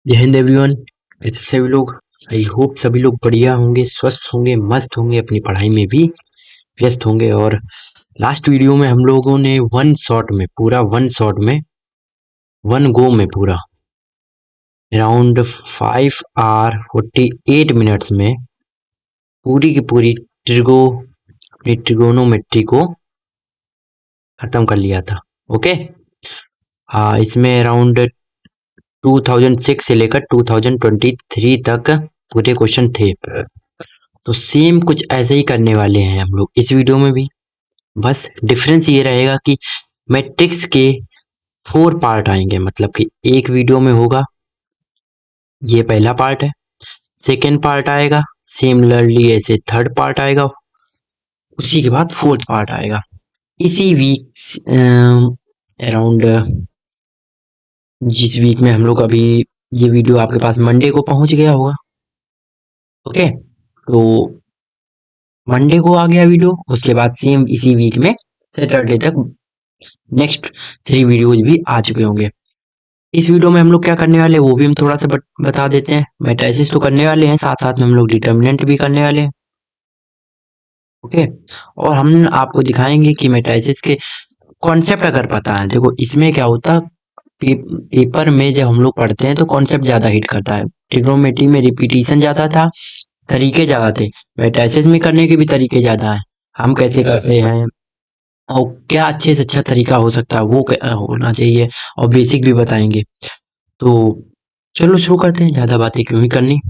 जय हिंद एवरीवन। कैसे सभी लोग? आई होप सभी लोग बढ़िया होंगे, स्वस्थ होंगे, मस्त होंगे, अपनी पढ़ाई में भी व्यस्त होंगे। और लास्ट वीडियो में हम लोगों ने वन शॉट में वन गो में पूरा अराउंड 5 hours 48 minutes में पूरी की पूरी ट्रिगोनोमेट्री को खत्म कर लिया था। ओके। हाँ, इसमें अराउंड 2006 से लेकर 2023 तक पूरे क्वेश्चन थे। तो सेम कुछ ऐसे ही करने वाले हैं हम लोग इस वीडियो में भी। बस डिफरेंस ये रहेगा कि मैट्रिक्स के 4 पार्ट आएंगे, मतलब कि एक वीडियो में होगा। ये पहला पार्ट है। सेकेंड पार्ट आएगा, सिमिलरली ऐसे थर्ड पार्ट आएगा, उसी के बाद फोर्थ पार्ट आएगा। इसी वीक अराउंड जिस वीक में हम लोग अभी ये वीडियो आपके पास मंडे को पहुंच गया होगा। ओके, तो मंडे को आ गया वीडियो, उसके बाद सेम इसी वीक में सैटरडे तक नेक्स्ट 3 वीडियोज भी आ चुके होंगे। इस वीडियो में हम लोग क्या करने वाले हैं वो भी हम थोड़ा सा बता देते हैं। मैट्रिसेस तो करने वाले हैं, साथ साथ में हम लोग डिटर्मिनेंट भी करने वाले हैं। ओके, और हम आपको दिखाएंगे कि मैट्रिसेस के कॉन्सेप्ट अगर पता है। देखो इसमें क्या होता है, पेपर में जब हम लोग पढ़ते हैं तो कॉन्सेप्ट ज्यादा हिट करता है। ट्रिग्नोमेट्री में रिपीटिशन ज्यादा था, तरीके ज्यादा थे। मैट्रिसेस में करने के भी तरीके ज्यादा है। हम कैसे करते हैं और क्या अच्छे से अच्छा तरीका हो सकता है वो होना चाहिए, और बेसिक भी बताएंगे। तो चलो शुरू करते हैं, ज़्यादा बातें क्यों ही करनी।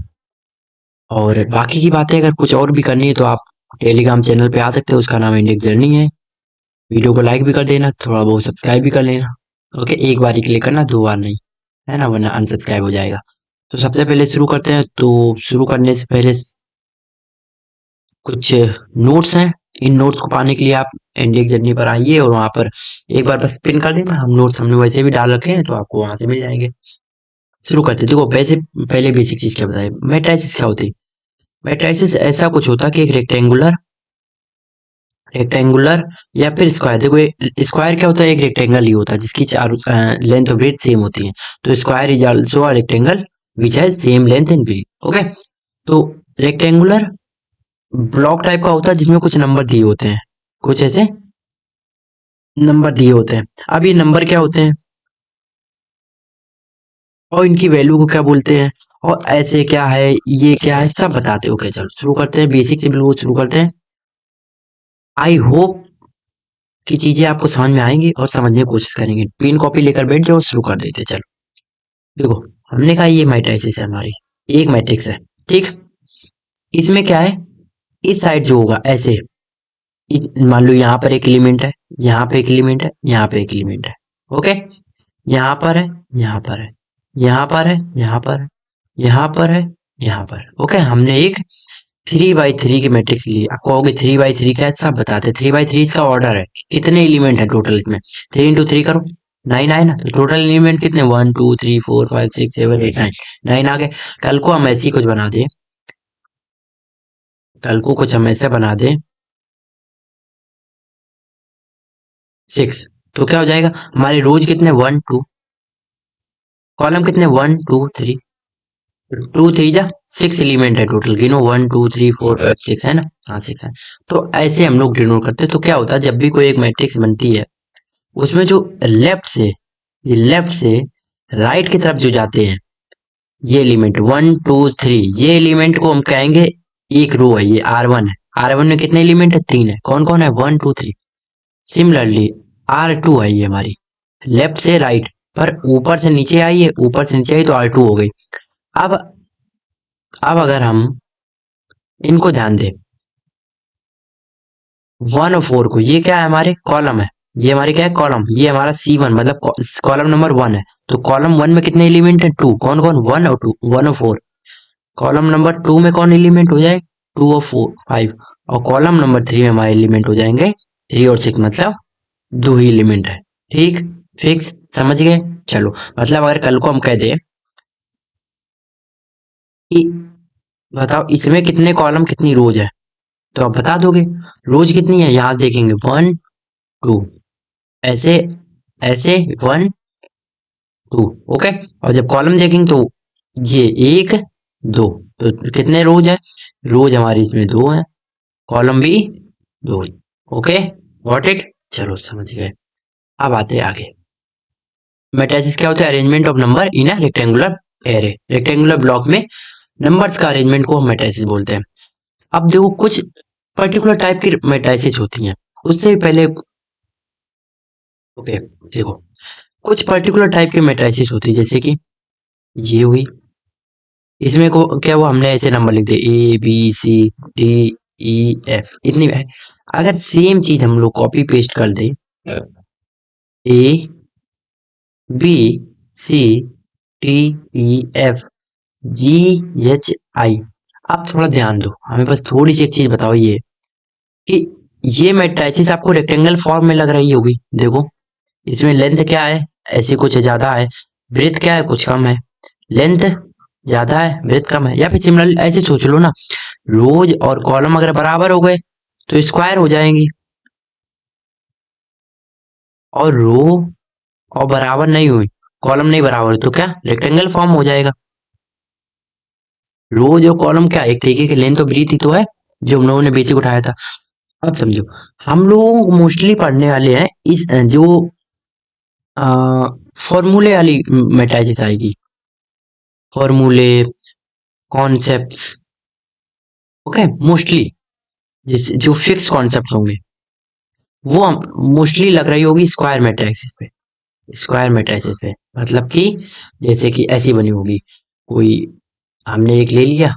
और बाकी की बातें अगर कुछ और भी करनी है तो आप टेलीग्राम चैनल पे आ सकते हो, उसका नाम इंडेक्स जर्नी है। वीडियो को लाइक भी कर देना, थोड़ा बहुत सब्सक्राइब भी कर लेना। ओके, एक बार ही क्लिक करना, 2 बार नहीं, है ना, वरना अनसब्सक्राइब हो जाएगा। तो सबसे पहले शुरू करते हैं। तो शुरू करने से पहले कुछ नोट्स हैं। इन नोट्स को पाने के लिए आप इंडेक्स जर्नी पर आइए और वहाँ पर एक बार बस पिन कर देना। हम नोट्स हमने वैसे भी डाल रखे हैं तो आपको वहाँ से मिल जाएंगे। शुरू करते हैं। देखो वैसे पहले बेसिक चीज क्या बताए, मैट्रिसेस क्या होती है। मैट्रिसेस ऐसा कुछ होता है कि एक रेक्टेंगुलर रेक्टेंगुलर या फिर स्क्वायर। देखो स्क्वायर क्या होता है, एक रेक्टेंगल ही होता है जिसकी चारों लेंथ और ब्रेथ सेम होती है। तो square is also a rectangle which has same length and breadth. Okay, तो रेक्टेंगुलर ब्लॉक टाइप का होता है जिसमें कुछ नंबर दिए होते हैं, कुछ ऐसे नंबर दिए होते हैं। अब ये नंबर क्या होते हैं और इनकी वैल्यू को क्या बोलते हैं और ऐसे क्या है, ये क्या है, सब बताते हो। ओके चलो शुरू करते हैं, बेसिक से बिल्कुल शुरू करते हैं। आई होप कि चीजें आपको समझ में आएंगी और समझने की कोशिश करेंगे। पेन कॉपी लेकर बैठ जाओ, शुरू कर देते हैं। चलो देखो, हमने कहा ये मैट्रिसेस है हमारी, एक मैट्रिक्स है। ठीक, इसमें क्या है, इस साइड जो होगा ऐसे, मान लो यहाँ पर एक एलिमेंट है, यहाँ पे एक एलिमेंट है, यहाँ पे एक एलिमेंट है। ओके, यहाँ पर है, यहाँ पर है, यहाँ पर है, यहाँ पर है, यहाँ पर है, यहाँ पर। ओके, हमने एक 3 by 3 की मैट्रिक्स ली। आप कहोगे 3 by 3 क्या है, सब बताते। 3 by 3 इसका ऑर्डर है, कितने एलिमेंट है टोटल इसमें। 3 into 3 करो, 9 आए ना। तो टोटल एलिमेंट कितने, 1 2 3 4 5 6 7 8 9, 9 आ गए। कल को हम ऐसी कुछ बना दें, कल को कुछ हम ऐसा बना दें 6, तो क्या हो जाएगा, हमारे रोज कितने 1 2, कॉलम कितने 1 2 3, 2 3 जा 6 एलिमेंट है टोटल। गिनो 1 2 3 4 5 6 है ना। हाँ 6 है। तो ऐसे हम लोग डिनोट करते हैं। तो क्या होता है, जब भी कोई एक मैट्रिक्स बनती है उसमें जो लेफ्ट से राइट की तरफ जो जाते हैं ये एलिमेंट 1 2 3, ये एलिमेंट को हम कहेंगे एक रो है, ये R1 है। R1 में कितने एलिमेंट है, 3 है। कौन कौन है, 1 2 3। सिमिलरली R2 है ये हमारी, लेफ्ट से राइट, पर ऊपर से नीचे आई है, ऊपर से नीचे आई तो R2 हो गई। अब अगर हम इनको ध्यान दें, 1 और 4 को, ये क्या है, हमारे कॉलम है। ये हमारे क्या है, कॉलम। ये हमारा C1 मतलब कॉलम नंबर 1 है। तो कॉलम 1 में कितने एलिमेंट है, 2। कौन कौन, 1 और 2, 1 और 4। कॉलम नंबर 2 में कौन एलिमेंट हो जाए, 2 और 4 5। और कॉलम नंबर 3 में हमारे एलिमेंट हो जाएंगे 3 और 6, मतलब 2 ही एलिमेंट है। ठीक, फिक्स, समझ गए। चलो, मतलब अगर कल को हम कह दे कि बताओ इसमें कितने कॉलम कितनी रोज है, तो आप बता दोगे। रोज कितनी है, यहाँ देखेंगे 1 2, ऐसे ऐसे 1 2। ओके, और जब कॉलम देखेंगे तो ये एक, दो, तो कितने रोज है? रोज हमारी इसमें दो है, कॉलम भी दो। Okay, got it. चलो समझ गए। अब आते हैं आगे। मेटासिस क्या होता है? Arrangement of number in a rectangular array. Rectangular block में नंबर्स का अरेंजमेंट को हम मेटासिस बोलते हैं। अब देखो कुछ पर्टिकुलर टाइप की मेटासिस होती हैं, उससे भी पहले ओके देखो, कुछ पर्टिकुलर टाइप की मेटासिस होती है, जैसे कि ये हुई। इसमें को क्या हुआ, हमने ऐसे नंबर लिख दिए A B C D E F, इतनी है। अगर सेम चीज हम लोग कॉपी पेस्ट कर दे, A B C D E F G H I, आप थोड़ा ध्यान दो, हमें बस थोड़ी सी एक चीज बताओ, ये कि ये मैट्रिसेस आपको रेक्टेंगल फॉर्म में लग रही होगी। देखो इसमें लेंथ क्या है, ऐसी कुछ ज्यादा है, ब्रेथ क्या है, कुछ कम है। लेंथ ज्यादा है, ब्रेथ कम है, या फिर सिमिलरली ऐसे सोच लो ना, रोज और कॉलम अगर बराबर हो गए तो स्क्वायर हो जाएंगी, और रो और बराबर नहीं हुई, कॉलम नहीं बराबर हुई, तो क्या रेक्टेंगल फॉर्म हो जाएगा। रो जो कॉलम क्या एक तरीके की लेंथ और ब्रीथ ही तो है, जो हम लोगों ने बेसिक उठाया था। अब समझो, हम लोग मोस्टली पढ़ने वाले हैं इस जो फॉर्मूले वाली मैट्रिसेस आएगी, फॉर्मूले, कॉन्सेप्ट्स। ओके, मोस्टली जिस जो फिक्स कॉन्सेप्ट होंगे वो मोस्टली लग रही होगी स्क्वायर मैट्रिसेस पे। स्क्वायर मैट्रिसेस पे मतलब कि जैसे कि ऐसी बनी होगी कोई, हमने एक ले लिया,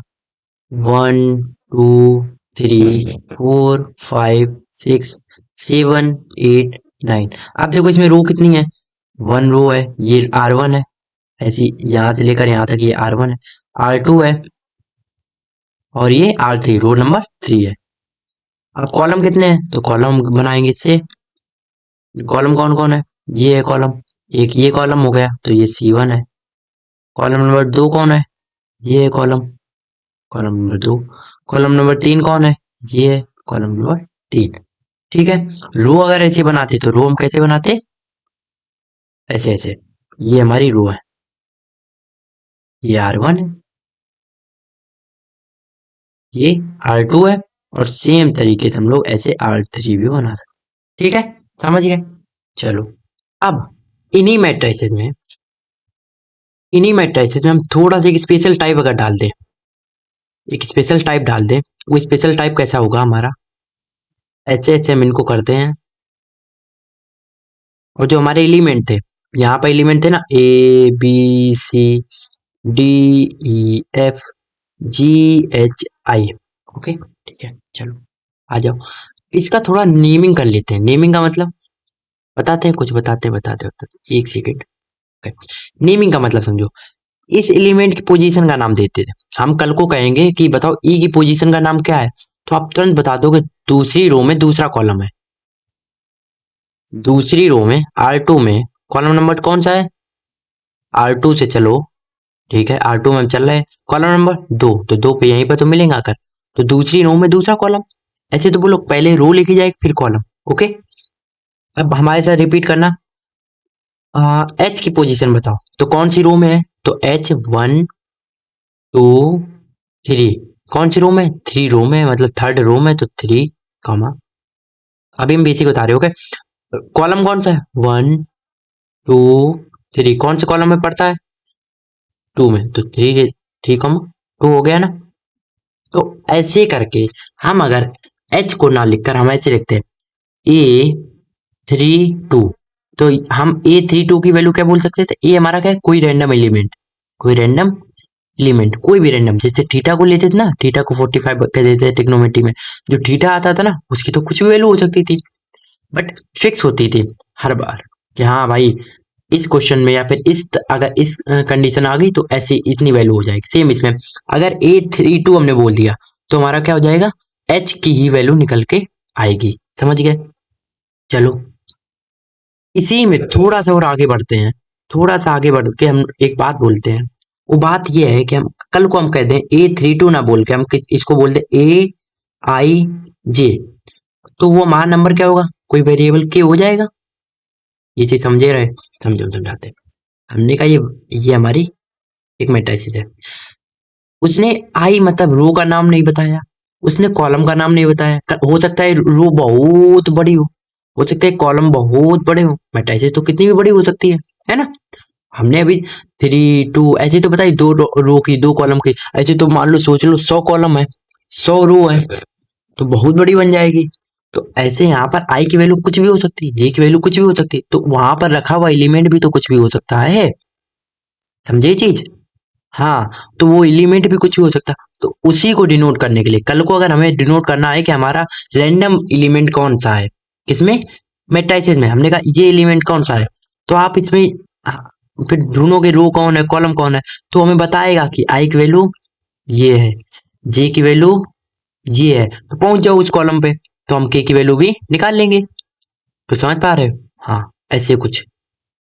1 2 3 4 5 6 7 8 9। अब देखो इसमें रो कितनी है, 1 रो है, ये R1 है, ऐसी यहां से लेकर यहां तक ये R1 है, R2 है, और ये R3, रो नंबर 3 है। अब कॉलम कितने हैं, तो कॉलम बनाएंगे इससे। कॉलम कौन कौन है, ये है कॉलम, एक ये कॉलम हो गया, तो ये C1 है। कॉलम नंबर 2 कौन है, ये है column, column number 2। Column number 3 कौन है, ये है कॉलम नंबर 3। ठीक है, रो अगर ऐसे बनाते तो रो हम कैसे बनाते, ऐसे ऐसे, ये हमारी रो है, ये R1 है, ये R2 है, और सेम तरीके से हम लोग ऐसे R3 भी बना सकते। ठीक है, समझ गए। चलो, अब इन्हीं मैट्रिसेस में इन्हीं मैट्रिसेस में हम थोड़ा सा एक स्पेशल टाइप अगर डाल दें, एक स्पेशल टाइप डाल दें, वो स्पेशल टाइप कैसा होगा हमारा, ऐसे ऐसे हम इनको करते हैं, और जो हमारे एलिमेंट थे, यहाँ पर एलिमेंट थे ना, A B C D E F G H I. Okay, ठीक है, चलो आ जाओ, इसका थोड़ा नेमिंग कर लेते हैं। नेमिंग का मतलब बताते हैं, कुछ बताते हैं, एक सेकेंड। नेमिंग का मतलब समझो, इस एलिमेंट की पोजीशन का नाम देते थे। हम कल को कहेंगे कि बताओ ई की पोजीशन का नाम क्या है, तो आप तुरंत बता दोगे दूसरी रो में दूसरा कॉलम है, दूसरी रो में R2 में कॉलम नंबर कौन सा है, R2 से चलो, ठीक है, R2 में हम चल रहे हैं, कॉलम नंबर 2, तो 2 पे यहीं पर तो मिलेगा आकर, तो दूसरी रो में दूसरा कॉलम। ऐसे तो बोलो, पहले रो लेके जाए फिर कॉलम। ओके, अब हमारे साथ रिपीट करना, एच की पोजीशन बताओ, तो कौन सी रो में है, तो H 1 2 3, कौन सी रो में, 3 रो में, मतलब थर्ड रो में, तो 3 कॉमा, अभी हम बेसिक बता रहे हो। ओके, कॉलम कौन सा है, 1 2 3, कौन से कॉलम में पड़ता है, 2 में, तो 3 3 कॉमा 2 हो गया ना। तो ऐसे करके हम अगर एच को ना लिखकर हम ऐसे लिखते हैं A32, तो हम A32 की वैल्यू क्या बोल सकते थे, ए हमारा क्या है, कोई रैंडम एलिमेंट, कोई रैंडम एलिमेंट, कोई भी रैंडम, जैसे थीटा को लेते थे ना, थीटा को 45 कह देते थे ट्रिग्नोमेट्री में, जो थीटा आता था ना उसकी तो कुछ भी वैल्यू हो सकती थी, बट फिक्स होती थी हर बार कि हाँ भाई इस क्वेश्चन में, या फिर अगर इस कंडीशन आ गई तो ऐसी इतनी वैल्यू हो जाएगी। सेम इसमें अगर A32 हमने बोल दिया तो हमारा क्या हो जाएगा, एच की ही वैल्यू निकल के आएगी। समझ गए। चलो, इसी में थोड़ा सा और आगे बढ़ते हैं, थोड़ा सा आगे बढ़ के हम एक बात बोलते हैं। वो बात ये है कि हम कल को हम कहते हैं A32 ना बोल के हम इसको बोलते हैं AIJ, तो वो हमारा नंबर क्या होगा, कोई वेरिएबल के हो जाएगा। ये चीज समझे रहे, समझो समझाते हैं। हमने कहा ये हमारी एक मैट्रिक्स है। उसने आई मतलब रो का नाम नहीं बताया, उसने कॉलम का नाम नहीं बताया। हो सकता है रो बहुत बड़ी हो सकता है कॉलम बहुत बड़े हो। मैट्रिसेस तो कितनी भी बड़ी हो सकती है ना। हमने अभी 3 2 ऐसे तो बताई, दो रो की, दो कॉलम की। ऐसे तो मान लो, सोच लो 100 कॉलम है, 100 रो है, तो बहुत बड़ी बन जाएगी। तो ऐसे यहाँ पर आई की वैल्यू कुछ भी हो सकती है, जे की वैल्यू कुछ भी हो सकती है, तो वहां पर रखा हुआ एलिमेंट भी तो कुछ भी हो सकता है। समझे ये चीज। हाँ, तो वो एलिमेंट भी कुछ भी हो सकता है। तो उसी को डिनोट करने के लिए कल को अगर हमें डिनोट करना है कि हमारा रैंडम एलिमेंट कौन सा है, किसमें, मैट्रिसेस में, हमने कहा ये एलिमेंट कौन सा है, तो आप इसमें हाँ, फिर ढूंढोगे रो कौन है, कॉलम कौन है, तो हमें बताएगा कि आई की वैल्यू ये है, जे की वैल्यू ये है, तो पहुंच जाओ उस कॉलम पे, तो हम के की वैल्यू भी निकाल लेंगे। तो समझ पा रहे हो। हाँ, ऐसे कुछ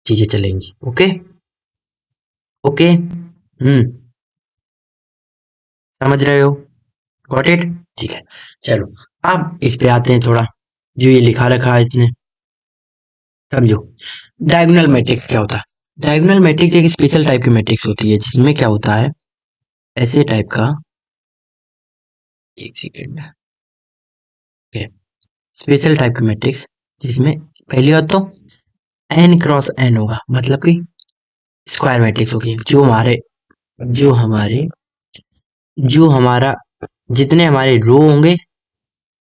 चीजें चलेंगी। ओके। ओके। समझ रहे हो। Got it. ठीक है। चलो, अब इस पे आते हैं थोड़ा, जो ये लिखा रखा है इसने, समझो। डायगोनल मैट्रिक्स क्या होता है। डायगोनल मैट्रिक्स एक स्पेशल टाइप की मैट्रिक्स होती है, जिसमें क्या होता है, ऐसे टाइप का, एक सेकेंड, ओके, स्पेशल टाइप की मैट्रिक्स, जिसमें पहली बात तो एन क्रॉस एन होगा, मतलब कि स्क्वायर मैट्रिक्स होगी। जो हमारे जो हमारा जितने हमारे रो होंगे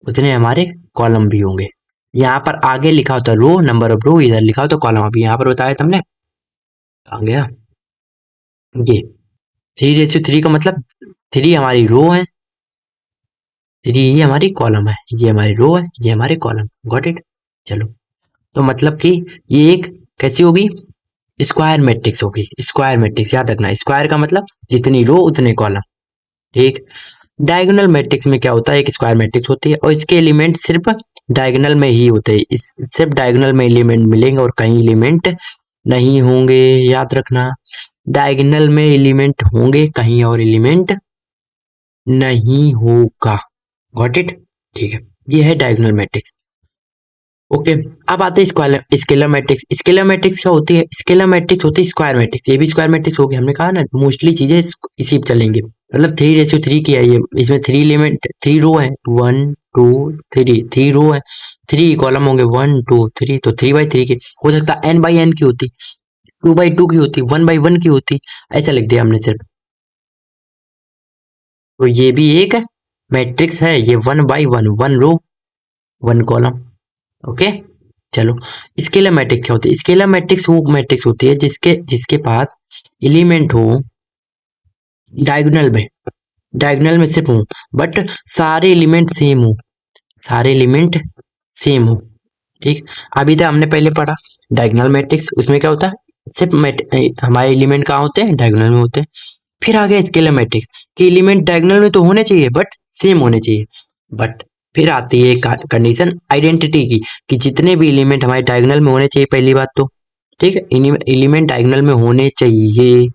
उतने हमारे कॉलम भी होंगे। यहाँ पर आगे लिखा होता है रो, नंबर ऑफ रो, इधर लिखा होता है कॉलम। अभी यहाँ पर बताया तुमने, आ गया ये 3:3 का मतलब 3 हमारी रो है, 3 ही हमारी कॉलम है, ये हमारी रो है, ये हमारे कॉलम। Got it. चलो, तो मतलब कि ये एक कैसी होगी, स्क्वायर मैट्रिक्स होगी। स्क्वायर मैट्रिक्स याद रखना, स्क्वायर का मतलब जितनी रो उतने कॉलम। ठीक। डायगोनल मैट्रिक्स में क्या होता है, एक स्क्वायर मैट्रिक्स होती है और इसके एलिमेंट सिर्फ डायगोनल में ही होते हैं। इस सिर्फ डायगोनल में एलिमेंट मिलेंगे और कहीं एलिमेंट नहीं होंगे, याद रखना। डायगोनल में एलिमेंट होंगे, कहीं और एलिमेंट नहीं होगा। Got it. ठीक है, ये है डायगोनल मैट्रिक्स। ओके। अब आते हैं स्केलर मैट्रिक्स। स्केलर मैट्रिक्स क्या होती है, स्केलर मैट्रिक्स होती है स्क्वायर मैट्रिक्स, ये भी स्क्वायर मैट्रिक्स होगी। हमने कहा ना मोस्टली चीजें इसी पे चलेंगी, मतलब 3:3 की है ये। इसमें 3 रो है, 1 2 3, 3 रो है, 3 कॉलम होंगे, 1 2 3, तो 3/3 की हो सकता है, n/n की होती, 2/2 की होती, 1/1 की होती, ऐसा लिख दिया हमने सिर्फ। तो ये भी एक मैट्रिक्स है, ये 1/1, 1 रो 1 कॉलम। ओके। चलो, स्केलर मैट्रिक्स क्या होती है। स्केलर मैट्रिक्स वो मैट्रिक्स होती है जिसके जिसके पास एलिमेंट हो डायगोनल में, डायगोनल में सिर्फ हो, बट सारे एलिमेंट सेम हो, सारे एलिमेंट सेम हो। ठीक। अभी तक हमने पहले पढ़ा डायगोनल मैट्रिक्स, उसमें क्या होता है, सिर्फ हमारे एलिमेंट कहाँ होते हैं, डायगोनल में होते हैं। फिर आ गया स्केलर मैट्रिक्स कि एलिमेंट डायगोनल में तो होने चाहिए बट सेम होने चाहिए। बट फिर आती है कंडीशन आइडेंटिटी की, कि जितने भी एलिमेंट हमारे डायगोनल में होने चाहिए, पहली बात तो, ठीक है, एलिमेंट डायगोनल में होने चाहिए।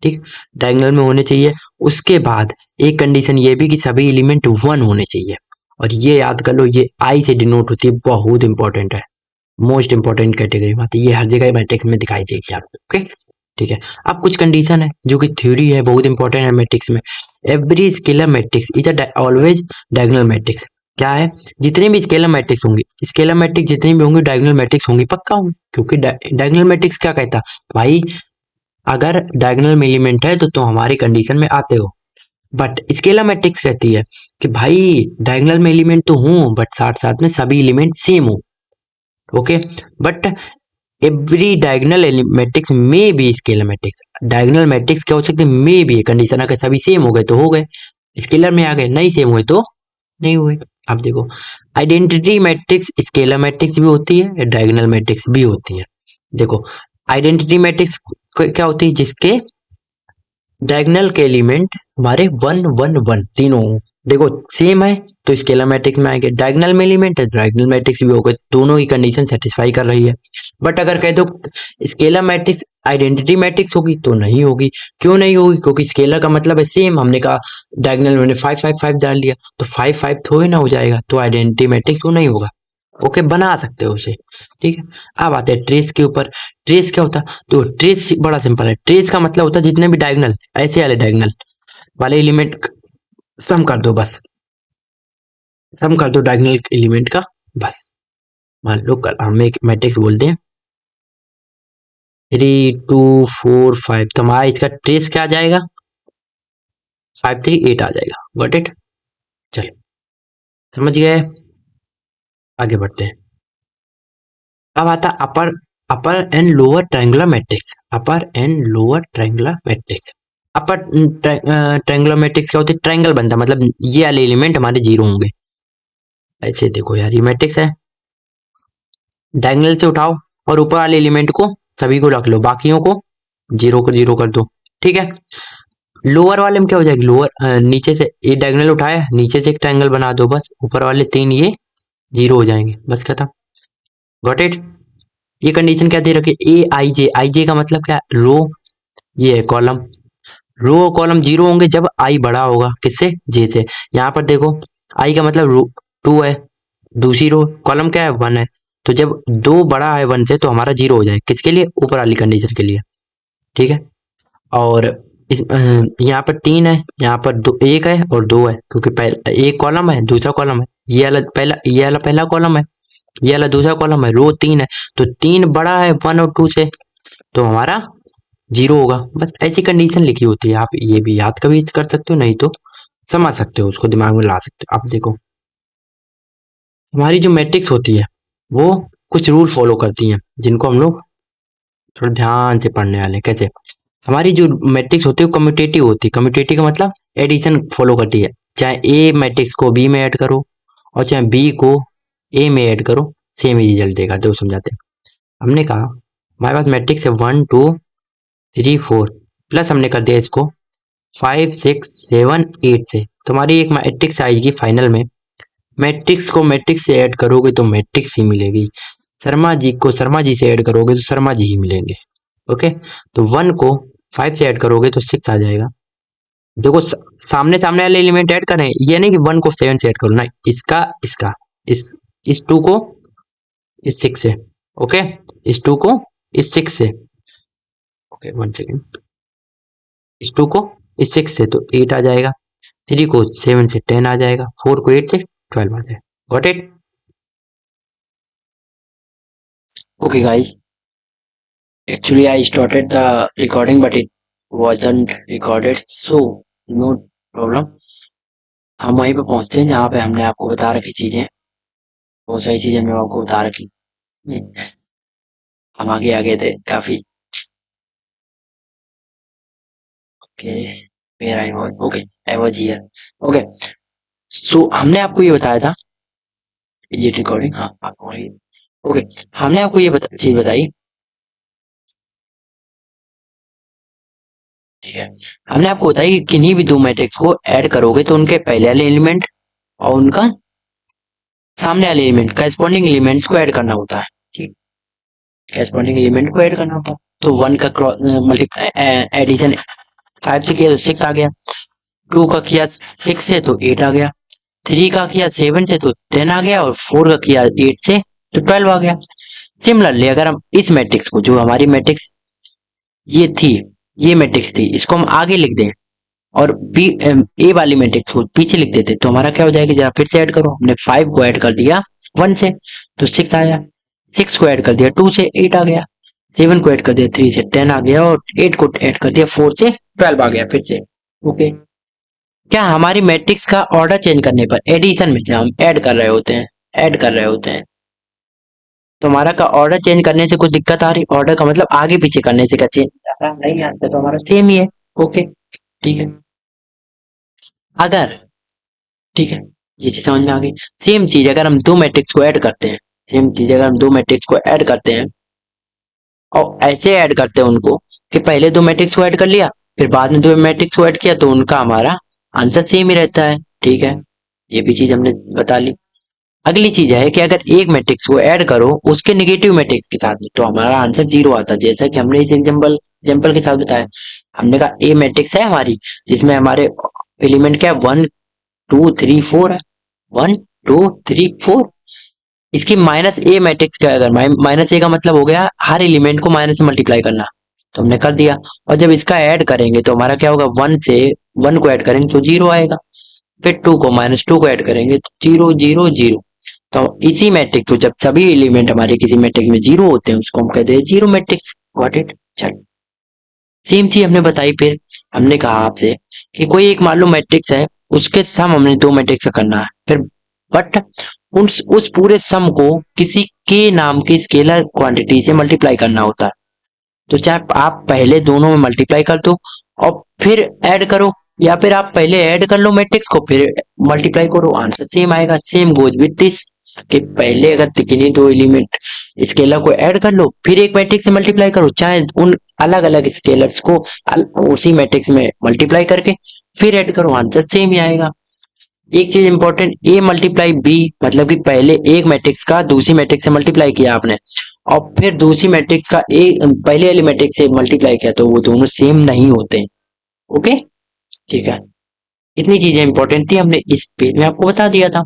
ठीक, डायगोनल में होने चाहिए। उसके बाद एक कंडीशन ये भी कि सभी एलिमेंट 1 होने चाहिए। और ये याद कर लो, ये आई से डिनोट होती है, बहुत इंपॉर्टेंट है, मोस्ट इंपॉर्टेंट कैटेगरी में आती है, ये हर जगह मैट्रिक्स में दिखाई देगी आपको। ओके। ठीक है। अब कुछ कंडीशन है जो कि थ्योरी है, बहुत इंपॉर्टेंट है मैट्रिक्स में। Every scalar matrix is always diagonal matrix. क्या है, जितने भी स्केलर मैट्रिक्स होंगे, स्केलर मैट्रिक्स जितनी भी होंगी डायगोनल मैट्रिक्स होंगी, पक्का होंगी। क्योंकि डायगोनल मैट्रिक्स क्या कहता, भाई अगर डायगोनल में एलिमेंट है तो तुम हमारी कंडीशन में आते हो। बट स्केलर मैट्रिक्स कहती है कि भाई डायगोनल में एलिमेंट तो हूं बट साथ साथ में सभी एलिमेंट सेम हो। Okay. But every diagonal matrix में बी स्केलर मैट्रिक्स, डायगोनल मैट्रिक्स क्या हो सकते हैं, में बी कंडीशन, अगर सभी सेम हो गए तो हो गए, स्केलर में आ गए, नहीं सेम हुए तो नहीं हुए। अब देखो, आइडेंटिटी मैट्रिक्स स्केलर मैट्रिक्स भी होती है, डायगोनल मैट्रिक्स भी होती है। देखो, आइडेंटिटी मैट्रिक्स क्या होती है, जिसके डायगोनल के एलिमेंट हमारे 1 1 1 तीनों हों। देखो सेम है तो स्केलर मैट्रिक्स में आएंगे, डायगोनल में एलिमेंट है डायगोनल मैट्रिक्स भी होगा, दोनों ही कंडीशन सेटिस्फाई कर रही है। बट अगर कह दो स्केलर मैट्रिक्स आइडेंटिटी मैट्रिक्स होगी तो नहीं होगी। क्यों नहीं होगी, क्योंकि स्केलर का मतलब है सेम, हमने कहा डायगोनल में 5 5 5 डाल दिया तो 5 5 थोड़ी ना हो जाएगा, तो आइडेंटिटी मैट्रिक्स वो नहीं होगा। ओके, बना सकते हो उसे। ठीक है, अब आते हैं ट्रेस के ऊपर। ट्रेस क्या होता है? तो ट्रेस बड़ा सिंपल है। ट्रेस का मतलब होता है जितने भी डायगोनल, ऐसे वाले डायगोनल वाले एलिमेंट सम कर दो बस। सम कर दो डायगोनल एलिमेंट का बस। मान लो हम एक मैट्रिक्स बोलते हैं 3 2 4 5, तो हमारा इसका ट्रेस क्या आ जाएगा? 5 3 8 आ जाएगा। Got it? चलो, समझ गए? आगे बढ़ते हैं। अब आता upper upper and lower triangular matrix. Upper and lower triangular matrix. Upper triangular matrix क्या होती है? ट्रायंगल बनता है, मतलब ये वाले एलिमेंट हमारे जीरो होंगे। ऐसे देखो यार, ये मैट्रिक्स है, डायगोनल से उठाओ और ऊपर वाले एलिमेंट को सभी को रख लो, बाकियों को जीरो कर दो। ठीक है, लोअर वाले में क्या हो जाएगी? लोअर नीचे से एक डायगोनल उठाया, नीचे से एक ट्रायंगल बना दो बस, ऊपर वाले तीन ये जीरो हो जाएंगे, बस खत्म। Got it? ये कंडीशन क्या दे रखी है? ए आई जे। आई जे का मतलब क्या? रो, ये है कॉलम। रो और कॉलम जीरो होंगे जब आई बड़ा होगा किससे? जे से। यहाँ पर देखो, आई का मतलब रो 2 है, दूसरी रो कॉलम क्या है? 1 है। तो जब दो बड़ा है 1 से तो हमारा जीरो हो जाए, किसके लिए? ऊपर वाली कंडीशन के लिए। ठीक है, और यहाँ पर 3 है, यहाँ पर दो, एक है और दो है, क्योंकि पहला एक कॉलम है, दूसरा कॉलम है। ये वाला पहला कॉलम है, ये वाला दूसरा कॉलम है, रो 3 है। तो 3 बड़ा है 1 और 2 से, तो हमारा जीरो होगा। बस ऐसी कंडीशन लिखी होती है। आप ये भी याद कभी कर सकते हो, नहीं तो समझ सकते हो, उसको दिमाग में ला सकते हो। अब देखो, हमारी जो मैट्रिक्स होती है वो कुछ रूल फॉलो करती हैं, जिनको हम लोग थोड़ा ध्यान से पढ़ने वाले हैं। कैसे? हमारी जो मैट्रिक्स होती है वो कम्यूटेटिव होती है। कम्यूटेटिव का मतलब एडिशन फॉलो करती है। चाहे ए मैट्रिक्स को बी में ऐड करो और चाहे बी को ए में ऐड करो, सेम ही रिजल्ट देगा। तो समझाते हैं। हमने कहा हमारे पास मैट्रिक्स है 1 2 3 4, प्लस हमने कर दिया इसको 5 6 7 8 से। तो हमारी एक मैट्रिक्स आएगी फाइनल में। मैट्रिक्स को मैट्रिक्स से ऐड करोगे तो मैट्रिक्स ही मिलेगी। शर्मा जी को शर्मा जी से ऐड करोगे तो शर्मा जी ही मिलेंगे। ओके, तो 1 को 5 से ऐड करोगे तो 6 आ जाएगा। देखो, सामने सामने वाले एलिमेंट ऐड करें, ये नहीं कि 1 को 7 से ऐड करो ना, इसका इसका इस 2 को इस 6 से। ओके, इस 2 को इस 6 से। Okay, 1 second. इस 2 को इस 6 से तो 8 आ जाएगा। 3 को 7 से 10 आ जाएगा। 4 को 8 से 12 आ जाएगा। Got it? Okay, guys. Actually, I started the recording, but it wasn't recorded, so no problem. हम वहीं पे पहुंचते हैं जहाँ पे हमने आपको बता रखी चीजें, बहुत सारी चीजें हमने आपको बता रखी। हम आगे आ गए थे काफी। Okay, where I was, okay, I was here. Okay, so हमने आपको ये बताया था, ये रिकॉर्डिंग, हाँ आपको ओके, हमने आपको ये चीज बताई। ठीक है, हमने आपको बताया कि किन्हीं भी दो मैट्रिक्स को ऐड करोगे तो उनके पहले वाले एलिमेंट और उनका सामने वाले एलिमेंट, करस्पॉन्डिंग एलिमेंट्स को ऐड करना होता है। ठीक, करस्पॉन्डिंग एलिमेंट को ऐड करना होता है। तो 1 का मल्टीप्लाई एडिशन 5 से किया तो 6 आ गया। 2 का किया 6 से तो 8 आ गया। 3 का किया 7 से तो 10 आ गया और 4 का किया 8 से तो 12 आ गया। सिमिलरली अगर हम इस मैट्रिक्स को, जो हमारी मैट्रिक्स ये थी, ये मैट्रिक्स थी, इसको हम आगे लिख दें और बी ए वाली मैट्रिक्स को पीछे लिख देते तो हमारा क्या हो जाएगा? जरा फिर से ऐड करो। हमने 5 को ऐड कर दिया 1 से तो 6 आया। 6 को ऐड कर दिया 2 से 8 आ गया। 7 को ऐड कर दिया 3 से 10 आ गया और 8 को ऐड कर दिया 4 से 12 आ गया फिर से। ओके, क्या हमारी मैट्रिक्स का ऑर्डर चेंज करने पर, एडिशन में जब हम ऐड कर रहे होते हैं, ऐड कर रहे होते हैं, तो हमारा का ऑर्डर चेंज करने से कुछ दिक्कत आ रही? ऑर्डर का मतलब आगे पीछे करने से क्या चेंज नहीं आता? तो हमारा सेम ही है। ओके, ठीक है। अगर, ठीक है, ये चीज समझ में आ गई। सेम चीज अगर हम दो मैट्रिक्स को ऐड करते हैं, सेम चीज अगर हम दो मैट्रिक्स को ऐड करते हैं और ऐसे ऐड करते हैं उनको कि पहले दो मैट्रिक्स को ऐड कर लिया, फिर बाद में दो मैट्रिक्स को ऐड किया, तो उनका हमारा आंसर सेम ही रहता है। ठीक है, ये भी चीज हमने बता ली। अगली चीज है कि अगर एक मैट्रिक्स को ऐड करो उसके निगेटिव मैट्रिक्स के साथ में, तो हमारा आंसर जीरो आता है। जैसा कि हमने इस एग्जाम्पल के साथ बताया। हमने कहा ए मैट्रिक्स है हमारी, जिसमें हमारे एलिमेंट क्या है? 1 2 3 4 है। 1 2 3 4, इसकी माइनस ए मैट्रिक्स का, अगर माइनस ए का मतलब हो गया हर एलिमेंट को माइनस से मल्टीप्लाई करना, तो हमने कर दिया। और जब इसका ऐड करेंगे तो हमारा क्या होगा, वन से वन को ऐड करेंगे तो जीरो आएगा, फिर टू को माइनस टू को ऐड करेंगे तो जीरो जीरो जीरो। तो इसी मैट्रिक्स को, जब सभी एलिमेंट हमारे किसी मैट्रिक्स में जीरो होते हैं, उसको हम कहते हैं जीरो मैट्रिक्स। Got it? चल, सेम चीज हमने बताई। फिर हमने कहा आपसे कि कोई एक मान लो मैट्रिक्स है, उसके सम हमने दो मैट्रिक्स का करना है, फिर बट उस पूरे सम को किसी के नाम की स्केलर क्वांटिटी से मल्टीप्लाई करना होता है। तो चाहे आप पहले दोनों में मल्टीप्लाई कर दो और फिर ऐड करो, या फिर आप पहले ऐड कर लो मैट्रिक्स को फिर मल्टीप्लाई करो, आंसर सेम आएगा। सेम गोज विद दिस, कि पहले अगर किन्हीं दो एलिमेंट स्केलर को ऐड कर लो, फिर एक मैट्रिक्स से मल्टीप्लाई करो, चाहे उन अलग अलग स्केलर्स को उसी मैट्रिक्स में मल्टीप्लाई करके फिर ऐड करो, आंसर सेम ही आएगा। एक चीज इंपॉर्टेंट, ए मल्टीप्लाई बी, मतलब कि पहले एक मैट्रिक्स का दूसरी मैट्रिक्स से मल्टीप्लाई किया आपने और फिर दूसरी मैट्रिक्स का एक पहले वाली मैट्रिक्स से मल्टीप्लाई किया, तो वो दोनों सेम नहीं होते। ओके, ठीक है। इतनी चीजें इंपॉर्टेंट थी, हमने इस पेज में आपको बता दिया था।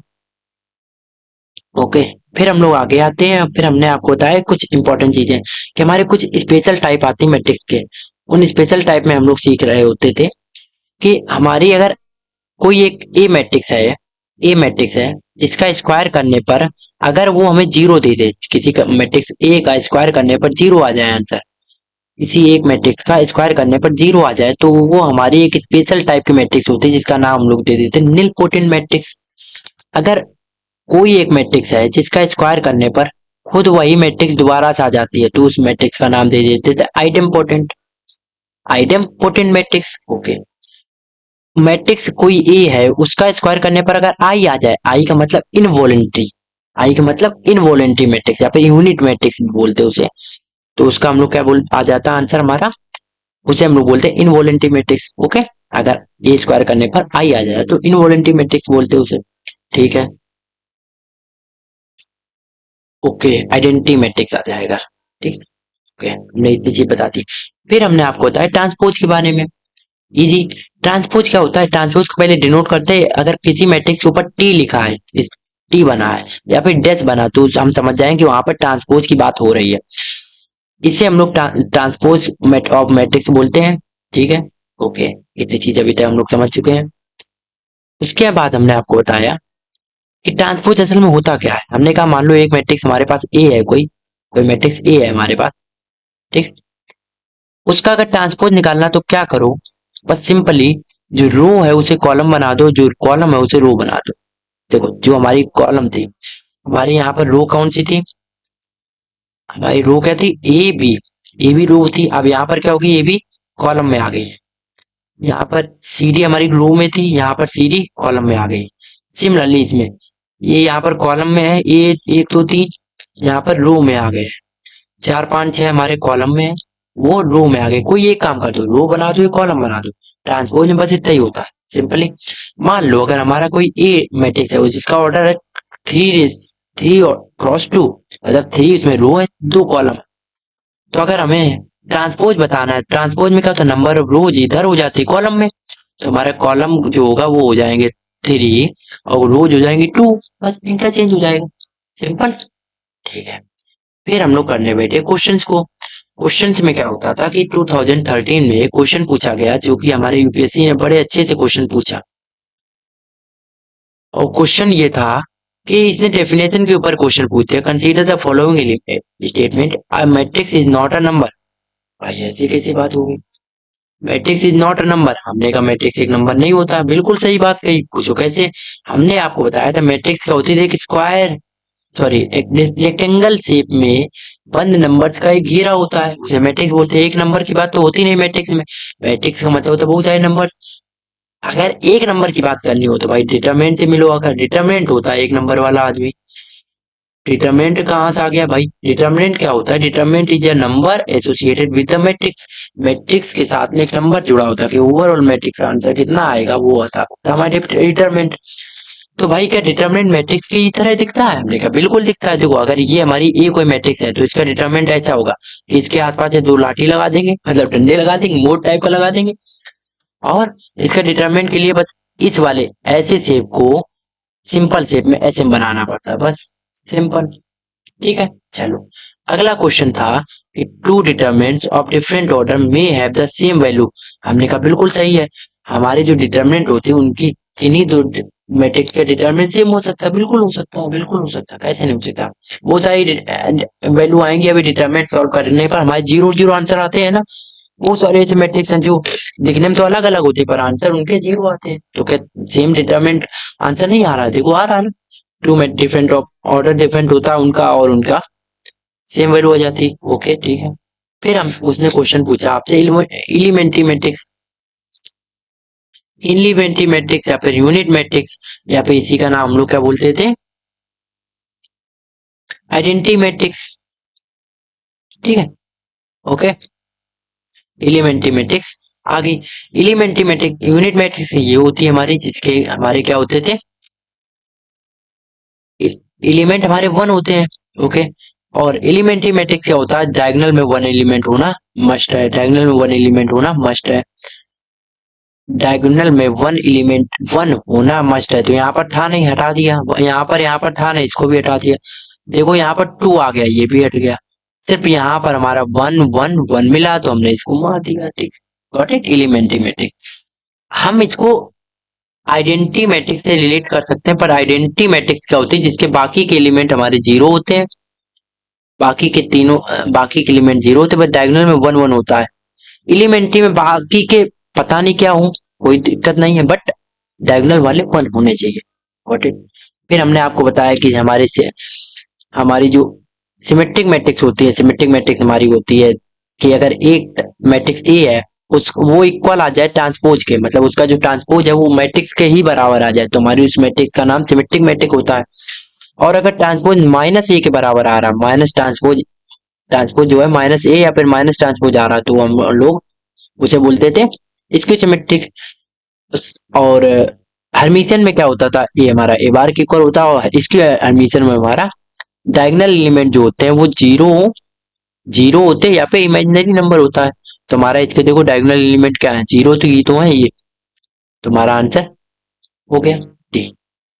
ओके, फिर हम लोग आगे आते हैं। फिर हमने आपको बताया कुछ इंपॉर्टेंट चीजें कि हमारे कुछ स्पेशल टाइप आती है मैट्रिक्स के। उन स्पेशल टाइप में हम लोग सीख रहे होते थे कि हमारी अगर कोई एक ए मैट्रिक्स है जिसका स्क्वायर करने पर अगर वो हमें जीरो दे दे, किसी का मैट्रिक्स ए का स्क्वायर करने पर जीरो आ जाए आंसर, किसी एक मैट्रिक्स का स्क्वायर करने पर जीरो आ जाए, तो वो हमारी एक स्पेशल टाइप की मैट्रिक्स होती है जिसका नाम हम लोग दे देते हैं निल पोटेंट मैट्रिक्स। अगर कोई एक मैट्रिक्स है जिसका स्क्वायर करने पर खुद वही मैट्रिक्स दोबारा से आ जाती है, तो उस मैट्रिक्स का नाम दे देते थे आइडेम पोटेंट मैट्रिक्स। ओके, मैट्रिक्स कोई ए है उसका स्क्वायर करने पर अगर आई आ जाए, आई का मतलब इनवॉलेंट्री, आई का मतलब इनवॉलेंट्री मैट्रिक्स या फिर यूनिट मैट्रिक्स बोलते हैं उसे, तो उसका हम लोग क्या बोल आ जाता है आंसर हमारा, उसे हम लोग बोलते हैं इनवॉलेंट्री मैट्रिक्स। ओके, अगर ए स्क्वायर करने पर आई आ जाए तो इनवॉलेंट्री मैट्रिक्स बोलते हैं उसे। ठीक है, ओके, आइडेंटिटी मैट्रिक्स आ जाएगा। ठीक, ओके, हमने इतनी चीज बता दी। फिर हमने आपको बताया ट्रांसपोज के बारे में। इजी, ट्रांसपोज क्या होता है, ट्रांसपोज को पहले डिनोट करते हैं, अगर किसी मैट्रिक्स के ऊपर टी लिखा है, इस टी बना है या फिर डैश बना, तो हम समझ जाएंगे कि वहां पर ट्रांसपोज की बात हो रही है। इसे हम लोग ट्रांसपोज ऑफ मैट्रिक्स बोलते हैं। ठीक है, ओके, इतनी चीज अभी तक हम लोग समझ चुके हैं। उसके बाद हमने आपको बताया कि ट्रांसपोज असल में होता क्या है। हमने कहा मान लो एक मैट्रिक्स हमारे पास ए है, कोई कोई मैट्रिक्स ए है हमारे पास, ठीक, उसका अगर ट्रांसपोज निकालना तो क्या करो, बस सिंपली जो रो है उसे कॉलम बना दो, जो कॉलम है उसे रो बना दो। देखो, जो हमारी कॉलम थी, हमारी यहाँ पर रो कौन सी थी, हमारी रो क्या थी, ए बी रो थी। अब यहाँ पर क्या होगी, ए बी कॉलम में आ गई। यहाँ पर सी डी हमारी रो में थी, यहाँ पर सी डी कॉलम में आ गई। सिमिलरली इसमें ये यहाँ पर कॉलम में है, ए एक दो तीन, यहाँ पर रो में आ गए, चार पांच छह हमारे कॉलम में है, वो रो में आ गए। कोई एक काम कर दो, रो बना दो या कॉलम बना दो, ट्रांसपोज में बस इतना ही होता है सिंपली। मान लो अगर हमारा कोई ए मैट्रिक्स है जिसका ऑर्डर है थ्री थ्री क्रॉस टू, मतलब थ्री उसमें रो है दो कॉलम, तो अगर हमें ट्रांसपोज बताना है, ट्रांसपोज में क्या होता है, नंबर ऑफ रोज इधर हो जाती है कॉलम में, तो हमारा कॉलम जो होगा वो हो जाएंगे थ्री और रोज हो जाएंगे टू, बस इंटरचेंज हो जाएगा, सिंपल। ठीक है, फिर हम लोग करने बैठे क्वेश्चंस को। क्वेश्चंस में क्या होता था कि 2013 में क्वेश्चन पूछा गया, जो कि हमारे यूपीएससी ने बड़े अच्छे से क्वेश्चन पूछा, और क्वेश्चन ये था कि इसने डेफिनेशन के ऊपर क्वेश्चन पूछे, consider the following statement, a matrix is not a number. भाई ऐसी कैसी बात होगी, matrix is not a number, हमने कहा मैट्रिक्स एक नंबर नहीं होता, बिल्कुल सही बात कही। पूछो कैसे, हमने आपको बताया था मैट्रिक्स क्या होती थी, एक स्क्वायर, सॉरी एक रेक्टेंगल शेप में बंद नंबर्स का एक घेरा होता है, उसे मैट्रिक्स बोलते हैं। एक नंबर की बात तो होती नहीं मैट्रिक्स में, मैट्रिक्स का मतलब होता है बहुत सारे नंबर्स। अगर एक नंबर की बात करनी हो तो भाई डिटरमिनेंट से मिलो, अगर डिटरमिनेंट होता है एक नंबर वाला आदमी। डिटरमिनेंट कहाँ से आ गया भाई, डिटरमिनेंट क्या होता है, determinant is a number associated with the matrix, matrix के साथ में एक नंबर जुड़ा होता है कि ओवरऑल मैट्रिक्स का आंसर कितना आएगा वो होता है हमारे डिटरमिनेंट। तो भाई क्या डिटरमिनेंट मैट्रिक्स की तरह दिखता है, हमने कहा बिल्कुल दिखता है। देखो अगर ये हमारी ए कोई मैट्रिक्स है तो इसका डिटरमिनेंट ऐसा होगा कि इसके आसपास ये दो लाठी लगा देंगे, मतलब डंडे लगा देंगे, मोड़ टाइप का लगा देंगे, और इसका डिटरमिनेंट के लिए बस इस वाले ऐसे शेप को सिंपल शेप में ऐसे बनाना पड़ता है बस। सिंपल। ठीक है, चलो अगला क्वेश्चन था कि two determinants of different order may have the same value. हमने कहा बिल्कुल सही है, हमारे जो डिटर्मिनेंट होते हैं उनकी किन्हीं दो मैट्रिक्स का डिटर्मिनेंट सेम हो सकता है, बिल्कुल हो सकता है, बिल्कुल हो सकता है, कैसे नहीं हो सकता। वो सारी वैल्यू आएंगी अभी डिटर्मिनेंट सॉल्व करने पर, हमारे जीरो जीरो आंसर आते हैं ना। वो सारे ऐसे मैट्रिक्स हैं जो दिखने में तो अलग अलग होते हैं पर आंसर उनके जीरो आते हैं, तो क्या सेम डिटर्मिनेंट आंसर नहीं आ रहा है? देखो आ रहा है ना, टू में डिफरेंट ऑर्डर डिफरेंट होता है उनका और उनका सेम वैल्यू हो जाती। ओके ठीक है। फिर हम उसने क्वेश्चन पूछा आपसे एलिमेंट्री मैट्रिक्स, एलिमेंट्री मैट्रिक्स या फिर यूनिट मैट्रिक्स या फिर इसी का नाम हम लोग क्या बोलते थे, आइडेंटिटी मैट्रिक्स। ठीक है, ओके। एलिमेंट्री मैट्रिक्स आ गई। एलिमेंट्री मैट्रिक्स यूनिट मैट्रिक्स ये होती है हमारी, जिसके हमारे क्या होते थे, एलिमेंट हमारे वन होते हैं। ओके, और एलिमेंट्री मैट्रिक्स क्या होता है, डायगोनल में वन एलिमेंट होना मस्ट है, डायगोनल में वन एलिमेंट होना मस्ट है, डायगोनल में वन एलिमेंट वन होना मस्ट है। तो यहाँ पर था नहीं, हटा दिया, यहाँ पर था नहीं, इसको भी हटा दिया। देखो यहाँ पर टू आ गया, ये भी हट गया, सिर्फ यहाँ पर हमारा वन वन वन मिला तो हमने इसको मार दिया। ठीक, गॉट इट, एलिमेंट्री मैट्रिक्स। हम इसको आइडेंटिटी मैट्रिक्स से रिलेट कर सकते हैं, पर आइडेंटिटी मैट्रिक्स क्या होती है, जिसके बाकी के एलिमेंट हमारे जीरो होते हैं, बाकी के तीनों बाकी के एलिमेंट जीरो होते हैं, बट डायगोनल में वन वन होता है। एलिमेंट्री में बाकी के पता नहीं क्या हो, कोई दिक्कत नहीं है, बट डायगोनल वाले वन होने चाहिए। Got it. फिर हमने आपको बताया कि हमारे से हमारी जो सिमेट्रिक मैट्रिक्स होती है, सिमेट्रिक मैट्रिक्स हमारी होती है कि अगर एक मैट्रिक्स ए है, उस वो इक्वल आ जाए ट्रांसपोज के, मतलब उसका जो ट्रांसपोज है वो मैट्रिक्स के ही बराबर आ जाए, तो हमारी उस मैट्रिक्स का नाम सिमेट्रिक मैट्रिक होता है। और अगर ट्रांसपोज माइनस ए के बराबर आ रहा है, माइनस ट्रांसपोज, ट्रांसपोज जो है माइनस ए या फिर माइनस ट्रांसपोज आ रहा है, तो हम लोग उसे बोलते थे इसकी सिमेट्रिक। और हर्मिशियन में क्या होता था, ये हमारा ए बार के इक्वल होता है, और इसकी हर्मिशियन में हमारा डायगोनल एलिमेंट जो होते हैं वो जीरो जीरो होते हैं या फिर इमेजिनरी नंबर होता है। तो हमारा इसके देखो डायगोनल एलिमेंट क्या है, जीरो, तो ये तो है ये, तुम्हारा आंसर हो गया डी।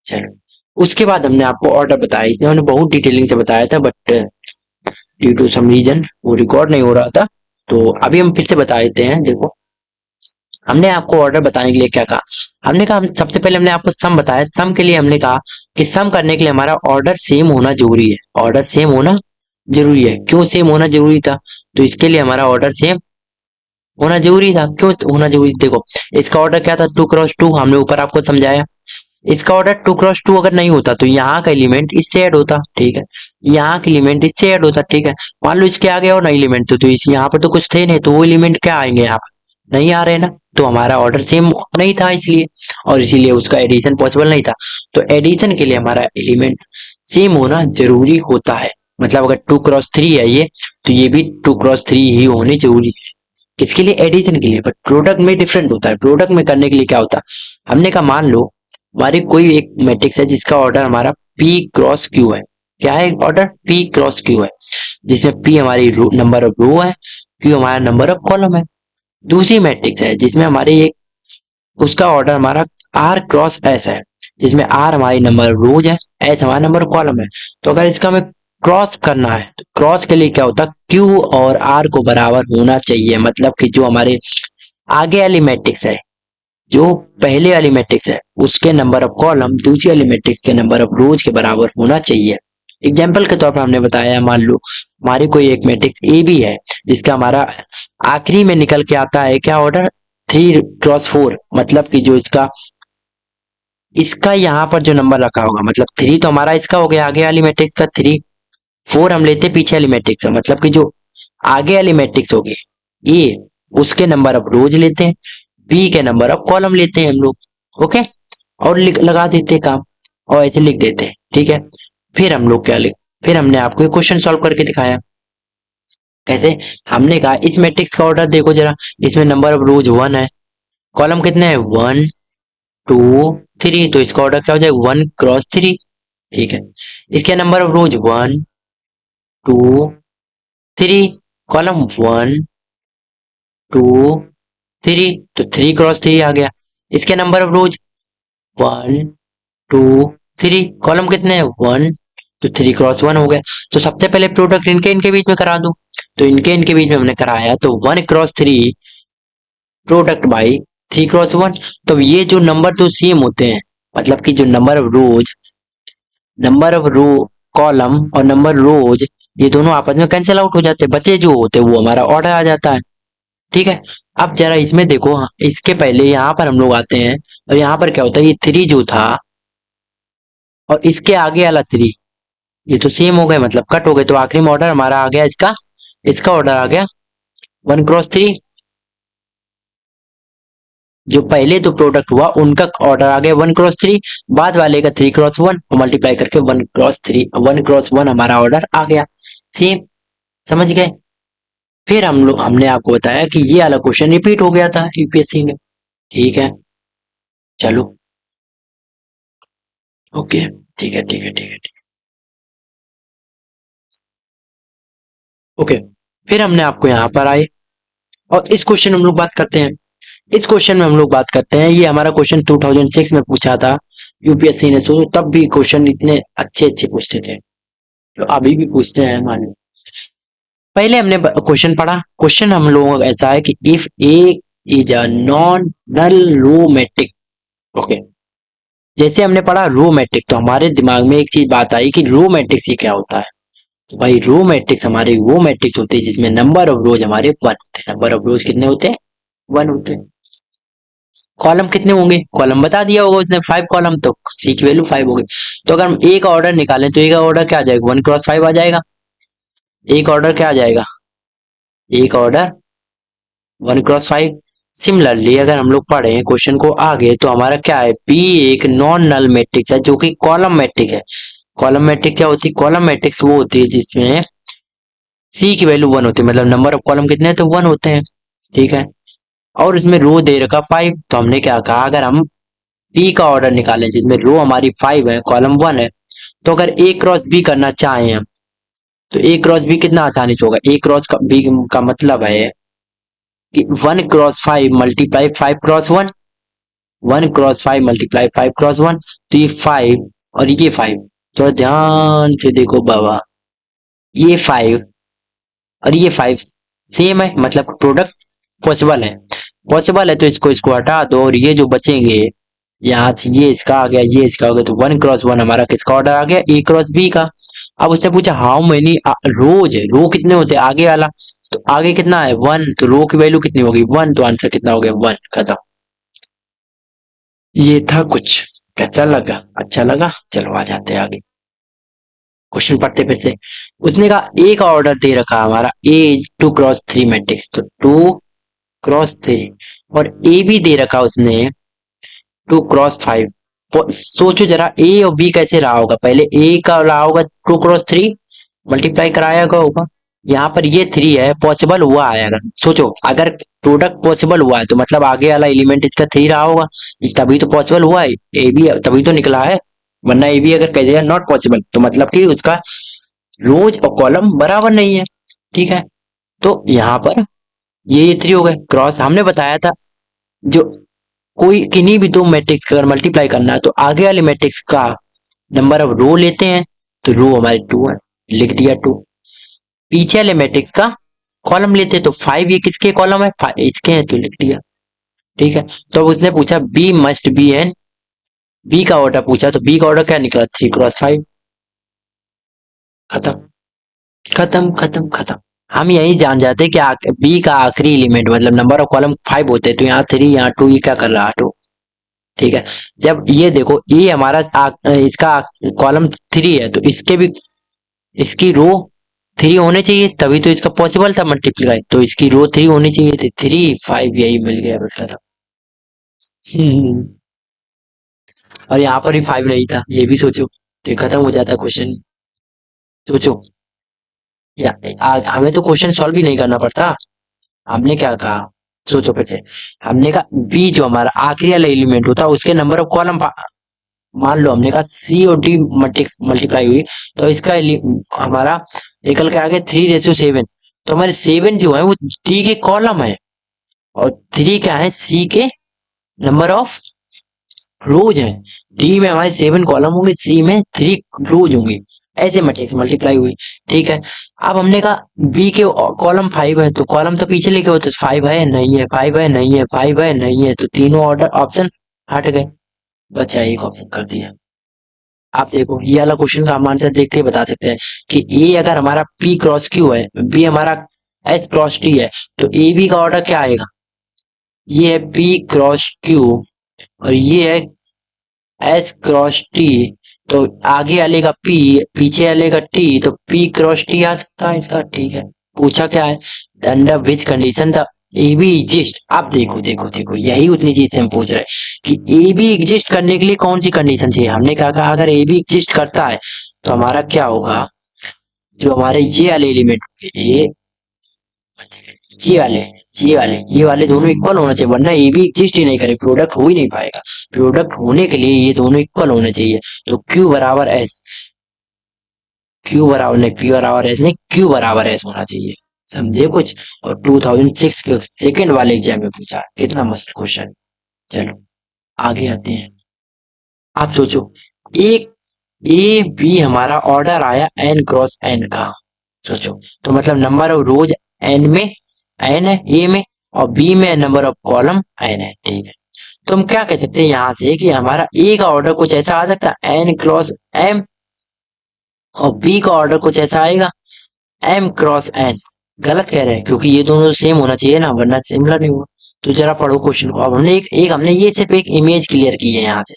चलो उसके बाद हमने आपको ऑर्डर बताया, इसमें हमने बहुत डिटेलिंग से बताया था, but due to some reason वो रिकॉर्ड नहीं हो रहा था, तो अभी हम फिर से बता देते हैं। देखो हमने आपको ऑर्डर बताने के लिए क्या कहा, हमने कहा हम सबसे पहले हमने आपको सम बताया, सम के लिए हमने कहा कि सम करने के लिए हमारा ऑर्डर सेम होना जरूरी है, ऑर्डर सेम होना जरूरी है। क्यों सेम होना जरूरी था, तो इसके लिए हमारा ऑर्डर सेम होना जरूरी था। क्यों होना जरूरी, देखो इसका ऑर्डर क्या था, टू क्रॉस टू, हमने ऊपर आपको समझाया। इसका ऑर्डर टू क्रॉस टू अगर नहीं होता तो यहाँ का एलिमेंट इससे ऐड होता, ठीक है, यहाँ का एलिमेंट इससे ऐड होता, ठीक है। मान लो इसके आगे और नई एलिमेंट तो इस यहाँ पर तो कुछ थे नहीं, तो वो एलिमेंट क्या आएंगे, यहाँ पर नहीं आ रहे ना, तो हमारा ऑर्डर सेम नहीं था इसलिए, और इसीलिए उसका एडिशन पॉसिबल नहीं था। तो एडिशन के लिए हमारा एलिमेंट सेम होना जरूरी होता है, मतलब अगर टू क्रॉस थ्री है ये, तो ये भी टू क्रॉस थ्री ही होनी जरूरी है। किसके लिए, एडिशन के लिए। बट प्रोडक्ट में डिफरेंट होता है, प्रोडक्ट में करने के लिए क्या होता है, हमने कहा मान लो हमारी कोई एक मैट्रिक्स है जिसका ऑर्डर हमारा पी क्रॉस क्यू है, क्या है ऑर्डर, पी क्रॉस क्यू है, जिसमें पी हमारी नंबर ऑफ रो है, क्यू हमारा नंबर ऑफ कॉलम है। दूसरी मैट्रिक्स है जिसमें हमारी एक, उसका ऑर्डर हमारा आर क्रॉस एस है, जिसमें आर हमारी नंबर ऑफ रोज है, एस हमारा नंबर ऑफ कॉलम है। तो अगर इसका हमें क्रॉस करना है, तो क्रॉस के लिए क्या होता है, क्यू और आर को बराबर होना चाहिए, मतलब कि जो हमारे आगे वाली मैट्रिक्स है, जो पहले वाली मैट्रिक्स है उसके नंबर ऑफ कॉलम दूसरी वाली मैट्रिक्स के नंबर ऑफ रोज के बराबर होना चाहिए। एग्जाम्पल के तौर पर हमने बताया, मान लो हमारी कोई एक मैट्रिक्स ए भी है जिसका हमारा आखिरी में निकल के आता है क्या ऑर्डर, थ्री क्रॉस फोर, मतलब कि जो इसका इसका यहाँ पर जो नंबर रखा होगा, मतलब थ्री तो हमारा इसका हो गया आगे वाली मैट्रिक्स का थ्री, फोर हम लेते पीछे वाली मैट्रिक्स है, मतलब कि जो आगे वाली मैट्रिक्स होगी ए, उसके नंबर ऑफ रोज लेते हैं, बी के नंबर ऑफ कॉलम लेते हैं हम लोग। ओके, और लगा देते हैं काम, और ऐसे लिख देते हैं, ठीक है। फिर हम लोग क्या लिख, फिर हमने आपको एक क्वेश्चन सॉल्व करके दिखाया कैसे। हमने कहा इस मैट्रिक्स का ऑर्डर देखो जरा, इसमें नंबर ऑफ रोज वन है, कॉलम कितने हैं, वन टू थ्री, तो इसका ऑर्डर क्या हो जाएगा, वन क्रॉस थ्री, ठीक है। इसके number of rose one two three, column one to three, तो थ्री क्रॉस थ्री आ गया। इसके number of rose one two three, column कितने हैं, वन तो 3 क्रॉस 1 हो गया। तो सबसे पहले प्रोडक्ट इनके इनके बीच में करा दो। तो इनके इनके बीच में हमने कराया, तो 1 क्रॉस 3 प्रोडक्ट बाई 3 क्रॉस 1। तो ये जो नंबर तो सेम होते हैं, मतलब कि जो नंबर ऑफ रो कॉलम और नंबर रोज, ये दोनों आपस में कैंसिल आउट हो जाते हैं, बचे जो होते हैं वो हमारा ऑर्डर आ जाता है। ठीक है। अब जरा इसमें देखो, इसके पहले यहाँ पर हम लोग आते हैं, और यहाँ पर क्या होता है, ये 3 जो था और इसके आगे वाला 3, ये तो सेम हो गए, मतलब कट हो गए। तो आखिरी में ऑर्डर हमारा आ गया इसका, इसका ऑर्डर आ गया 1 क्रॉस 3। जो पहले तो प्रोडक्ट हुआ उनका ऑर्डर आ गया 1 क्रॉस 3, बाद वाले का 3 क्रॉस 1, मल्टीप्लाई करके 1 क्रॉस 1 हमारा ऑर्डर आ गया। सेम, समझ गए। फिर हमने आपको बताया कि ये वाला क्वेश्चन रिपीट हो गया था यूपीएससी में। ठीक है, चलो, ओके, ठीक है, ठीक है, ठीक है, ठीक है, ओके। फिर हमने आपको यहाँ पर आए, और इस क्वेश्चन में हम लोग बात करते हैं। इस क्वेश्चन में हम लोग बात करते हैं, ये हमारा क्वेश्चन 2006 में पूछा था यूपीएससी ने। सोचो तब भी क्वेश्चन इतने अच्छे अच्छे पूछते थे, तो अभी भी पूछते हैं, मान लो। पहले हमने क्वेश्चन पढ़ा। क्वेश्चन हम लोगों का ऐसा है कि if A is a non null row matrix. Okay, जैसे हमने पढ़ा रो मैट्रिक्स, तो हमारे दिमाग में एक चीज बात आई कि रो मैट्रिक्स ये क्या होता है। तो भाई रो मैट्रिक्स हमारे वो मैट्रिक्स होते हैं जिसमें नंबर ऑफ रोज हमारे 1 होते हैं। नंबर ऑफ रोज कितने होते हैं? 1 होते हैं। कॉलम कितने होंगे? कॉलम बता दिया होगा उसने, 5 कॉलम, तो सी की वैल्यू 5 होगी। तो अगर हम ए का ऑर्डर निकालें तो ए का ऑर्डर क्या आ जाएगा? 1 क्रॉस 5 आ जाएगा। ए का ऑर्डर क्या आ जाएगा? ए का ऑर्डर 1 क्रॉस 5। सिमिलरली अगर हम लोग पढ़ें क्वेश्चन को आगे, तो हमारा क्या है, बी एक नॉन नल मैट्रिक्स है जो कि कॉलम मैट्रिक है। कॉलम मैट्रिक क्या होती है? कॉलम मैट्रिक्स वो होती है जिसमें सी की वैल्यू 1 होती है, मतलब नंबर ऑफ कॉलम कितने हैं? तो 1 होते हैं। ठीक है। और इसमें रो दे रखा 5, तो हमने क्या कहा, अगर हम बी का ऑर्डर निकालें जिसमें रो हमारी 5 है, कॉलम 1 है, तो अगर ए क्रॉस बी करना चाहें हम, तो ए क्रॉस बी कितना आसानी से होगा। ए क्रॉस का बी का मतलब है कि 1 cross 5 multiply 5 cross 1, 1 cross 5 multiply 5 cross 1। तो ये 5 और ये 5, थोड़ा ध्यान से देखो बाबा, ये 5 और ये 5 सेम है, मतलब प्रोडक्ट पॉसिबल है। पॉसिबल है तो इसको इसको हटा दो, और ये जो बचेंगे यहाँ से, ये इसका आ गया, ये इसका हो गया, तो 1 क्रॉस 1 हमारा किसका ऑर्डर आ गया? ए क्रॉस बी का। अब उसने पूछा हाउ मेनी रोज है, रो कितने होते हैं आगे वाला, तो आगे कितना है? 1, तो रो की वैल्यू कितनी होगी? 1, तो आंसर कितना हो गया? 1, खत्म। ये था कुछ। कैसा लगा? अच्छा लगा? चलो आ जाते हैं आगे, क्वेश्चन पढ़ते फिर से। उसने कहा ए का ऑर्डर दे रखा हमारा, ए इज 2 क्रॉस 3 मैट्रिक्स, तो 2 क्रॉस 3, और ए भी दे रखा उसने 2 क्रॉस 5। सोचो जरा ए और बी कैसे रहा होगा, पहले ए का रहा होगा 2 क्रॉस 3, मल्टीप्लाई कराया का होगा, यहाँ पर ये 3 है, पॉसिबल हुआ है। अगर सोचो, अगर प्रोडक्ट पॉसिबल हुआ है तो मतलब आगे वाला एलिमेंट इसका 3 रहा होगा, तभी तो पॉसिबल हुआ है। ए बी तभी तो निकला है, वरना ए बी अगर कह दिया नॉट पॉसिबल, तो मतलब कि उसका रोज और कॉलम बराबर नहीं है। ठीक है। तो यहाँ पर ये 3 हो गए क्रॉस, हमने बताया था जो कोई किन्हीं भी दो मैट्रिक्स का अगर मल्टीप्लाई करना है तो आगे वाले मैट्रिक्स का नंबर ऑफ रो लेते हैं, तो रो हमारे 2 है, लिख दिया 2। पीछे वाले मैट्रिक्स का कॉलम लेते हैं, तो 5 ये किसके कॉलम है? 5 इसके हैं, तो लिख दिया। ठीक है। तो अब उसने पूछा B must be n, B का ऑर्डर पूछा, तो बी का ऑर्डर क्या निकला? 3 क्रॉस 5। खत्म, खत्म, खत्म, खत्म। हम यही जान जाते हैं कि बी का आखिरी एलिमेंट मतलब नंबर ऑफ कॉलम 5 होते हैं, तो यहाँ 3, यहाँ 2, ये क्या कर रहा है? 2। ठीक है। जब ये देखो ये हमारा इसका कॉलम 3 है, तो इसके भी इसकी रो 3 होने चाहिए, तभी तो इसका पॉसिबल था मल्टीप्लाई, तो इसकी रो 3 होनी चाहिए थी। 3 5 यही मिल गया बस, खत्म। और यहाँ पर भी 5 नहीं था, ये भी सोचो, तो ये खत्म हो जाता क्वेश्चन। सोचो, या हमें तो क्वेश्चन सॉल्व भी नहीं करना पड़ता। हमने क्या कहा, सोचो फिर से। हमने कहा बी जो हमारा आखिरी वाला एलिमेंट होता है उसके नंबर ऑफ कॉलम, मान लो हमने कहा सी और डी मल्टीप्लाई हुई, तो इसका हमारा निकल के आ गया 3:7। तो हमारे 7 जो है वो डी के कॉलम है, और 3 क्या है? सी के नंबर ऑफ रोज है। डी में हमारे 7 कॉलम होंगे, सी में 3 रोज होंगे। ऐसे मैट्रिक्स मल्टीप्लाई हुई। ठीक है, अब हमने कहा बी के कॉलम 5 है, तो कॉलम तो पीछे लिखे होते 5 है नहीं है, 5 है नहीं है, 5 है नहीं है, तो तीनों ऑर्डर ऑप्शन हट गए, बचा एक ऑप्शन कर दिया। आप देखो ये वाला क्वेश्चन का हम आंसर देखते ही बता सकते हैं कि ए अगर हमारा पी क्रॉस क्यू है, बी हमारा एस क्रॉस टी है, तो ए बी का ऑर्डर क्या आएगा? ये है पी क्रॉस क्यू और ये है एस क्रॉस टी, तो आगे वाले का पी, पीछे वाले का टी, तो पी क्रॉस टी आ सकता है इसका। ठीक है, पूछा क्या है, under which condition the A be exist. आप देखो देखो देखो, यही उतनी चीज से हम पूछ रहे हैं कि ए बी एग्जिस्ट करने के लिए कौन सी कंडीशन चाहिए। हमने कहा अगर ए बी एग्जिस्ट करता है तो हमारा क्या होगा, जो हमारे ये वाले एलिमेंट, ये ये वाले दोनों इक्वल होना चाहिए, वरना ए बी एग्जिस्ट ही नहीं करे, प्रोडक्ट हो ही नहीं पाएगा। प्रोडक्ट होने के लिए ये दोनों इक्वल होने चाहिए। तो क्यू बराबर एस, क्यू बराबर नहीं, पी बराबर एस नहीं, क्यू बराबर एस होना चाहिए। समझे कुछ? और 2006 के सेकंड वाले एग्जाम में पूछा, कितना मस्त क्वेश्चन। चलो आगे आते हैं। आप सोचो, एक ए बी हमारा ऑर्डर आया एन क्रॉस एन का, सोचो, तो मतलब नंबर ऑफ रोज एन में, एन है ए में, और बी में नंबर ऑफ कॉलम एन है। ठीक है, तो हम क्या कह सकते हैं यहाँ से कि हमारा ए का ऑर्डर कुछ ऐसा आ सकता है एन क्रॉस एम, और बी का ऑर्डर कुछ ऐसा आएगा एम क्रॉस एन। गलत कह रहे हैं क्योंकि ये दोनों सेम होना चाहिए ना, वरना सिमिलर नहीं हुआ। तो जरा पढ़ो क्वेश्चन को। अब हमने एक हमने ये सिर्फ एक इमेज क्लियर की है, यहाँ से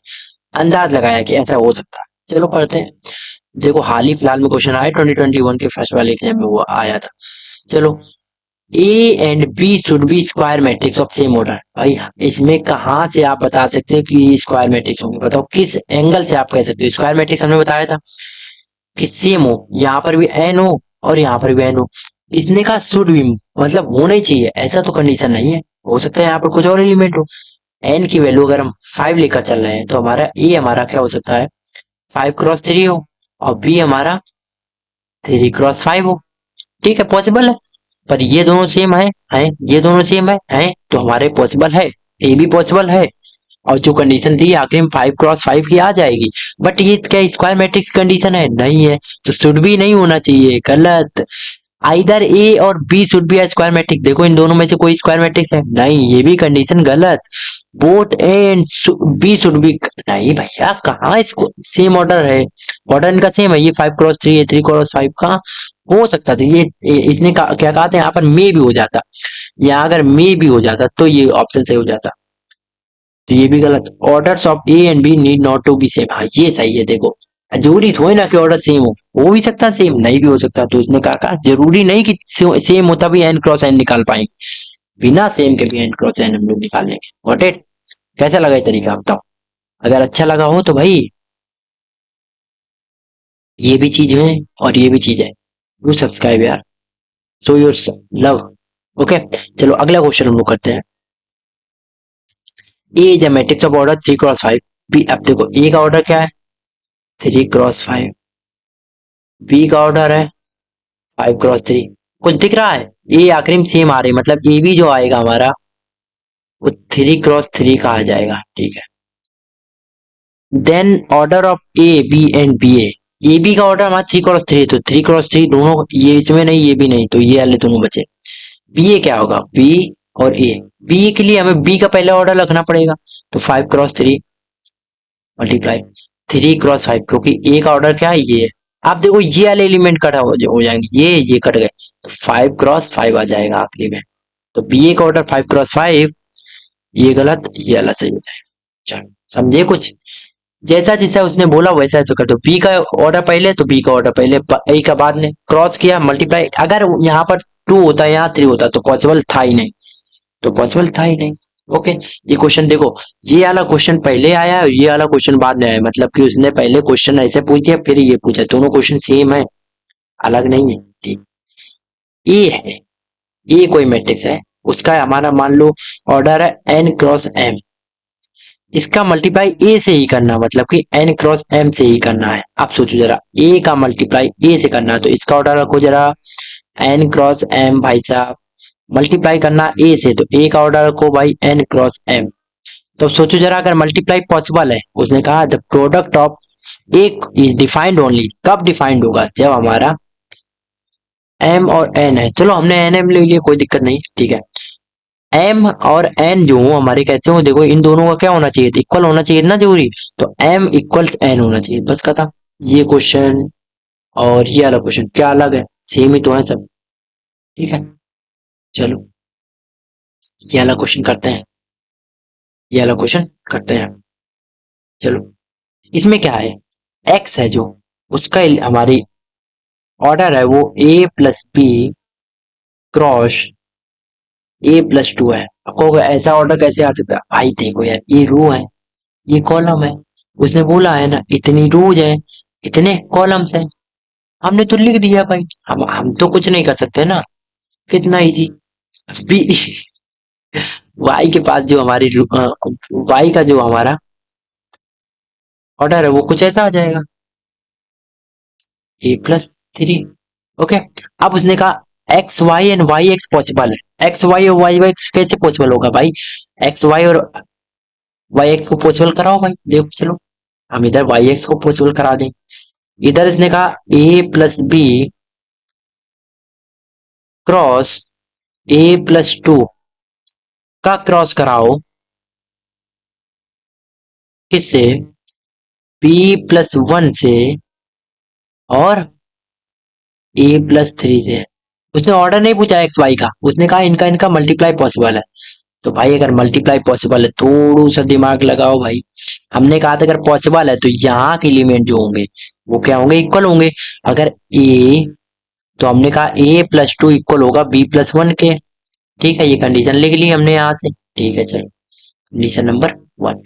अंदाज लगाया कि ऐसा हो सकता है। चलो पढ़ते हैं। देखो हाल ही फिलहाल में क्वेश्चन आया 2021 के फर्स्ट वाले एग्जाम में, वो आया था। चलो, A and B should be square matrix of same order. भाई इसमें कहाँ से आप बता सकते हो कि ये स्क्वायर मैट्रिक्स होंगे? बताओ किस एंगल से आप कह सकते हो? स्क्वायर मैट्रिक्स हमने बताया था कि सेम हो, यहाँ पर भी एन हो और यहाँ पर भी एन हो। इसने कहा शुड भी, मतलब होना ही चाहिए, ऐसा तो कंडीशन नहीं है, हो सकता है यहाँ पर कुछ और एलिमेंट हो। एन की वैल्यू अगर हम 5 लेकर चल रहे हैं, तो हमारा ए हमारा क्या हो सकता है, 5 क्रॉस 3 हो, और बी हमारा 3 क्रॉस 5 हो। ठीक है, पॉसिबल है। पर ये दोनों सेम है, ये दोनों सेम है, तो हमारे पॉसिबल है, ए भी पॉसिबल है। और जो कंडीशन दी आखिर में 5 क्रॉस 5 की आ जाएगी। बट ये क्या स्क्वायर मैट्रिक्स कंडीशन है? नहीं है, तो शुड भी नहीं होना चाहिए, गलत। आइदर ए और B should be square matrix. देखो इन दोनों में से कोई स्क्वायर मैट्रिक्स है नहीं, ये भी कंडीशन गलत। Both A and B should be, नहीं भैया, कहाँ इसको सेम ऑर्डर है, ऑर्डर इनका सेम है। ये 5 क्रॉस 3, ये 3 क्रॉस 5 का हो सकता था। इसने क्या कहा था यहाँ पर, मे भी हो जाता, यहाँ अगर मे भी हो जाता तो ये ऑप्शन सही हो जाता। तो ये भी गलत। Orders of A and B need not to be same, हाँ ये सही है। देखो जरूरी थोड़ी ना कि ऑर्डर सेम हो भी सकता सेम, नहीं भी हो सकता। तो इसने कहा जरूरी नहीं कि सेम होता भी एन क्रॉस एन निकाल पाएंगे, बिना सेम के भी एन क्रॉस एन हम लोग निकाल लेंगे। Got it? कैसा लगा ये तरीका बताओ? अगर अच्छा लगा हो तो भाई ये भी चीज है और ये भी चीज है, डू सब्सक्राइब यार, शो योर लव। ओके, चलो अगला क्वेश्चन हम लोग करते हैं। A is a matrix of order 3 cross 5। बी, अब देखो ए का ऑर्डर क्या है, 3 क्रॉस 5। बी का ऑर्डर है 5 क्रॉस 3। कुछ दिख रहा है? ए आखिरी में सेम आ रही, मतलब ए भी जो आएगा हमारा वो 3 क्रॉस 3 का आ जाएगा। ठीक है, then order of A B and B A B का ऑर्डर हमारा 3 क्रॉस 3, तो 3 क्रॉस 3 दोनों, ये इसमें नहीं ये भी नहीं, तो ये वाले दोनों बचे। बी ए क्या होगा, बी और ए। बी ए के लिए हमें बी का पहला ऑर्डर रखना पड़ेगा, तो 5 क्रॉस 3 मल्टीप्लाई 3 क्रॉस 5, क्योंकि ए का ऑर्डर क्या है, ये है। आप देखो ये वाले एलिमेंट कट हो जाएंगे, ये कट गए, तो 5 क्रॉस 5 आ जाएगा आखिरी में। तो बी ए का ऑर्डर 5 क्रॉस 5, ये गलत, ये वाला सही हो जाएगा। चलो समझे कुछ? जैसा जैसा उसने बोला वैसा ऐसा कर दो। बी का ऑर्डर पहले तो बी का ऑर्डर पहले, ए का बाद में, क्रॉस किया मल्टीप्लाई। अगर यहाँ पर 2 होता, यहाँ 3 होता तो पॉसिबल था ही नहीं, तो पॉसिबल था ही नहीं। ओके, ये क्वेश्चन देखो, ये वाला क्वेश्चन पहले आया और ये वाला क्वेश्चन बाद में आया, मतलब कि उसने पहले क्वेश्चन ऐसे पूछ दिया फिर ये पूछा, दोनों क्वेश्चन सेम है, अलग नहीं है। ठीक, ए है, ए कोई मैट्रिक्स है, उसका हमारा मान लो ऑर्डर है n क्रॉस m, इसका मल्टीप्लाई ए से ही करना, मतलब कि n क्रॉस m से ही करना है। आप सोचो जरा, ए का मल्टीप्लाई ए से करना है, तो इसका ऑर्डर रखो जरा n क्रॉस m, भाई साहब मल्टीप्लाई करना ए से, तो ए का ऑर्डर रखो भाई n क्रॉस m। तो सोचो जरा, अगर मल्टीप्लाई पॉसिबल है, उसने कहा द प्रोडक्ट ऑफ एक इज डिफाइंड ओनली, कब डिफाइंड होगा, जब हमारा m और n है। चलो हमने n m ले लिया, कोई दिक्कत नहीं, ठीक है। m और n जो हमारे कैसे हो, देखो इन दोनों का क्या होना चाहिए, इक्वल होना चाहिए ना, जरूरी। तो m इक्वल्स n होना चाहिए, बस खत्म। ये क्वेश्चन और ये वाला क्वेश्चन क्या अलग है, सेम ही तो है सब, ठीक है। चलो ये वाला क्वेश्चन करते हैं, ये वाला क्वेश्चन करते हैं। चलो इसमें क्या है, x है जो, उसका हमारी ऑर्डर है वो a plus B cross a plus two है। आपको ऐसा ऑर्डर कैसे आ सकता है भाई, देखो यार ये रो है, ये कॉलम है, उसने बोला है ना इतनी रोज है, इतने कॉलम्स है, हमने तो लिख दिया भाई। हम तो कुछ नहीं कर सकते ना, कितना इजी। बी वाई के पास जो हमारी वाई का जो हमारा ऑर्डर है वो कुछ ऐसा आ जाएगा, ए प्लस थ्री। ओके, अब उसने कहा X Y and Y X possible है, एक्स वाई और वाई एक्स कैसे पॉसिबल होगा भाई, एक्स वाई और वाई एक्स को पॉसिबल कराओ भाई, देखो चलो हम इधर वाई एक्स को पॉसिबल करा दें। इधर इसने कहा A plus B cross A plus two का क्रॉस कराओ, किससे, बी प्लस वन से और ए प्लस थ्री से। उसने ऑर्डर नहीं पूछा एक्स वाई का, उसने कहा इनका इनका मल्टीप्लाई पॉसिबल है। तो भाई अगर मल्टीप्लाई पॉसिबल है, थोड़ा सा दिमाग लगाओ भाई। हमने कहा था अगर पॉसिबल है तो यहाँ के एलिमेंट जो होंगे वो क्या होंगे, इक्वल होंगे। अगर ए, तो हमने कहा ए प्लस टू इक्वल होगा बी प्लस वन के, ठीक है। ये कंडीशन लिख ली हमने यहाँ से, ठीक है। चलो कंडीशन नंबर वन,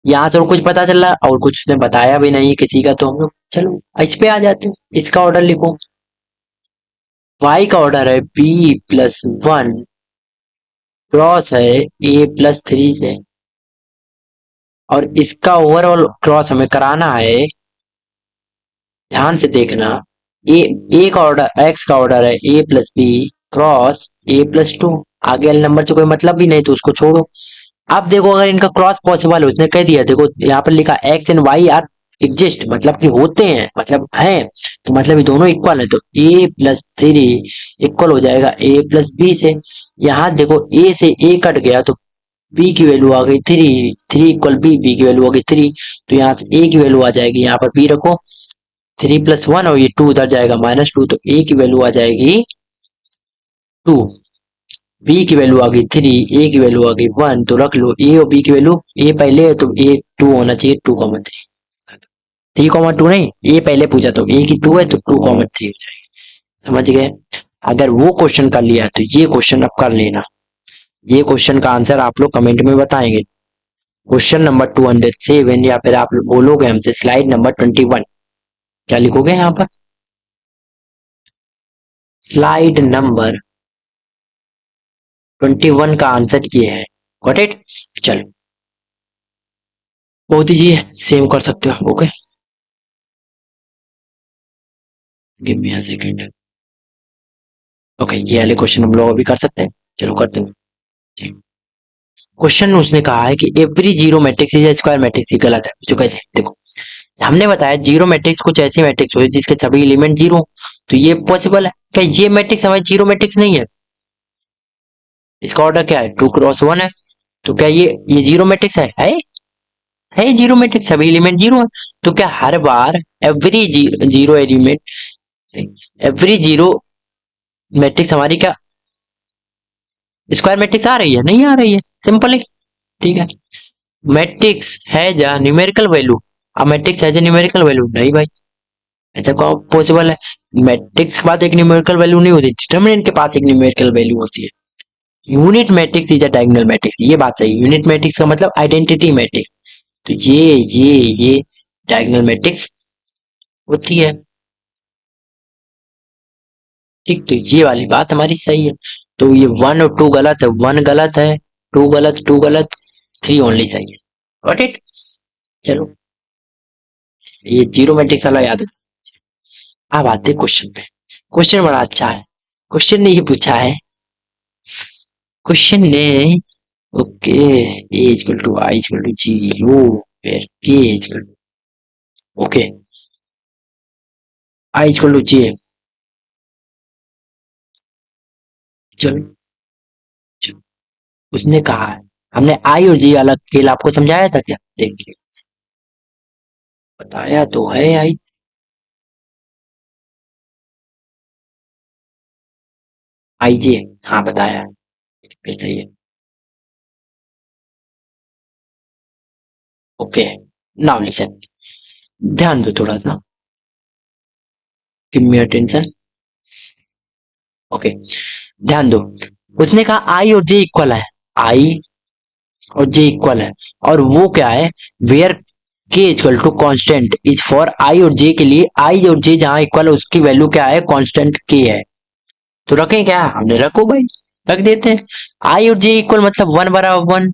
यहाँ से और कुछ पता चल रहा और कुछ उसने बताया भी नहीं किसी का, तो हम लोग चलो इस पे आ जाते हैं। इसका ऑर्डर लिखो, y का ऑर्डर है b प्लस वन क्रॉस है a प्लस थ्री से, और इसका ओवरऑल क्रॉस हमें कराना है, ध्यान से देखना। ए, ए का ऑर्डर, एक्स का ऑर्डर है a plus B cross a plus two. आगे वाले नंबर से कोई मतलब भी नहीं तो उसको छोड़ो। अब देखो अगर इनका क्रॉस पॉसिबल है, उसने कह दिया, देखो यहाँ पर लिखा X and Y are exist, मतलब कि होते हैं, मतलब हैं, तो मतलब ये दोनों इक्वल है, तो ए प्लस थ्री इक्वल हो जाएगा ए प्लस बी से। यहाँ देखो ए से ए कट गया तो बी की वैल्यू आ गई three, three equal B, B की वैल्यू आ गई थ्री, तो यहाँ से ए की वैल्यू आ जाएगी, यहाँ पर बी रखो, थ्री प्लस वन, और ये टू उधर जाएगा माइनस टू, तो ए की वैल्यू आ जाएगी टू, बी की वैल्यू आ गई थ्री, ए की वैल्यू आ गई वन, तो रख लो ए और बी की वैल्यू, ए पहले है तो ए टू होना चाहिए, two comma three, three comma two नहीं, ए पहले पूछा तो ए की टू है तो टू कॉमा थ्री, समझ गए। अगर वो क्वेश्चन कर लिया तो ये क्वेश्चन अब कर लेना, ये क्वेश्चन का आंसर आप लोग कमेंट में बताएंगे। क्वेश्चन नंबर 207, या फिर आप बोलोगे हमसे स्लाइड नंबर 21, क्या लिखोगे यहाँ पर, स्लाइड नंबर 21 का आंसर ये है, गॉट इट। चलो बहुत ही सेम कर सकते हो, okay, give me a second. Okay ये वाले क्वेश्चन हम लोग अभी कर सकते हैं, चलो करते हैं। क्वेश्चन उसने कहा है कि every zero matrix is square matrix, ये गलत है। जो कैसे, देखो हमने बताया जीरो मैट्रिक्स कुछ ऐसी मैट्रिक्स हो जिसके सभी एलिमेंट जीरो, तो ये पॉसिबल है। क्या ये मैट्रिक्स हमारी जीरो मैट्रिक्स नहीं है, इसका ऑर्डर क्या है, टू क्रॉस वन है, तो क्या ये जीरो मैट्रिक्स है जीरो मैट्रिक्स, सभी एलिमेंट जीरो है। तो क्या हर बार every zero element, every zero matrix हमारी क्या स्क्वायर मैट्रिक्स आ रही है, नहीं आ रही है, सिंपल है, ठीक है। मैट्रिक्स है जा न्यूमेरिकल वैल्यू, अब मैट्रिक्स है जा न्यूमेरिकल वैल्यू नहीं भाई, ऐसा कौन पॉसिबल है। मैट्रिक्स के बाद एक न्यूमेरिकल वैल्यू नहीं होती, डिटरमिनेंट के पास एक न्यूमेरिकल वैल्यू होती है। Unit matrix is a diagonal matrix, ये बात सही, यूनिट मैट्रिक्स का मतलब आइडेंटिटी मैट्रिक्स, तो ये डायगोनल मैट्रिक्स होती है, ठीक। तो ये वाली बात हमारी सही है, तो ये वन और टू गलत है, वन गलत है, टू गलत, थ्री ओनली सही है, गॉट इट। चलो ये जीरो मैट्रिक्स वाला याद है। अब आते क्वेश्चन पे, क्वेश्चन बड़ा अच्छा है। क्वेश्चन ने ये पूछा है, क्वेश्चन ने, okay, A equal to I equal to zero, फिर K equal okay, I equal to J. चलो, उसने कहा है, हमने आई और जे अलग खेल आपको समझाया था क्या? देखिए, बताया तो है आई। आई जे, हाँ बताया है, फिर सही है। ओके, नाउ लिसन, ध्यान दो थोड़ा सा, गिव मी अटेंशन। ओके, ध्यान दो, उसने कहा आई और जे इक्वल है, आई और जे इक्वल है, और वो क्या है, where K equal to constant is for I और जे के लिए, आई और जे जहां इक्वल है उसकी वैल्यू क्या है, कांस्टेंट के है। तो रखें क्या, हमने रखो भाई, रख देते हैं। आई और जे इक्वल मतलब वन बराबर वन,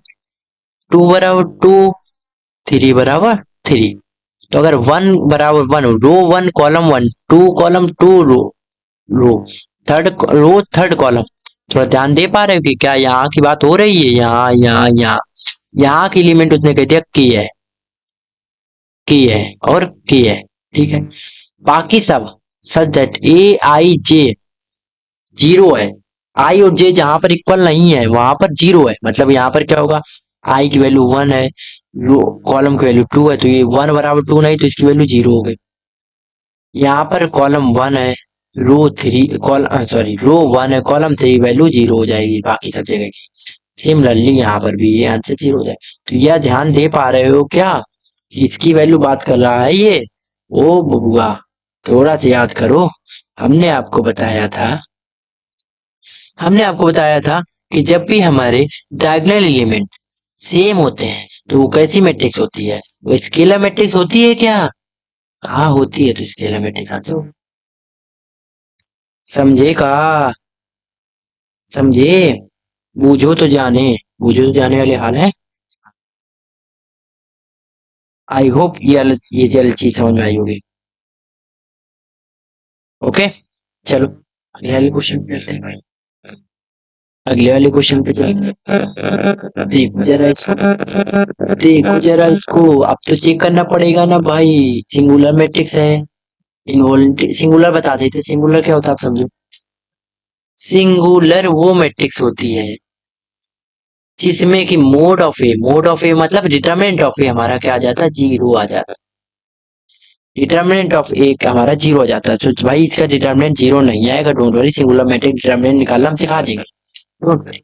टू बराबर टू, थ्री बराबर थ्री। तो अगर वन बराबर one, row one column one, two column two row, row third row third column, थोड़ा ध्यान दे पा रहे हो कि क्या यहाँ की बात हो रही है, यहाँ यहाँ यहाँ, यहाँ की एलिमेंट उसने कह दिया की है और की है, ठीक है। बाकी सब सच that A I J zero है, आई और जे जहां पर इक्वल नहीं है वहां पर जीरो है, मतलब यहाँ पर क्या होगा, आई की वैल्यू वन है, रो कॉलम की वैल्यू टू है, तो ये वन बराबर टू नहीं तो इसकी वैल्यू जीरो हो गई। यहाँ पर कॉलम वन है, रो थ्री कॉलम सॉरी रो वन है, कॉलम थ्री, वैल्यू जीरो हो जाएगी बाकी सब जगह की। सिमिलरली यहाँ पर भी ये आंसर जीरो हो जाए। तो यह ध्यान दे पा रहे हो क्या, इसकी वैल्यू बात कर रहा है ये। ओ बबुआ, थोड़ा सा याद करो, हमने आपको बताया था, हमने आपको बताया था कि जब भी हमारे डायगोनल एलिमेंट सेम होते हैं तो वो कैसी मैट्रिक्स होती है, वो स्केलर मैट्रिक्स होती है क्या? हाँ होती है, तो स्केलर मैट्रिक्स आंसर। समझे का, समझे, बूझो तो जाने, बूझो तो जाने वाले हाल है। आई होप ये वाली चीज समझ में आई होगी। ओके, चलो अगले वाले क्वेश्चन पे चलते हैं भाई, अगले वाले क्वेश्चन पे चलते हैं। देखो जरा इसको, देखो जरा इसको, अब तो चेक करना पड़ेगा ना भाई, सिंगुलर मैट्रिक्स है, इनवॉल्यूंटरी सिंगुलर बता देते, सिंगुलर क्या होता है आप समझो। सिंगुलर वो मैट्रिक्स होती है जिसमें कि मोड ऑफ ए मतलब डिटरमिनेंट ऑफ ए हमारा क्या आ जाता है, जीरो आ जाता है। डिटरमिनेंट ऑफ ए हमारा जीरो आ जाता है, तो भाई इसका डिटरमिनेंट जीरो नहीं आएगा, don't worry, singular matrix determinant निकालना हम सिखा देंगे, डोंट वरी।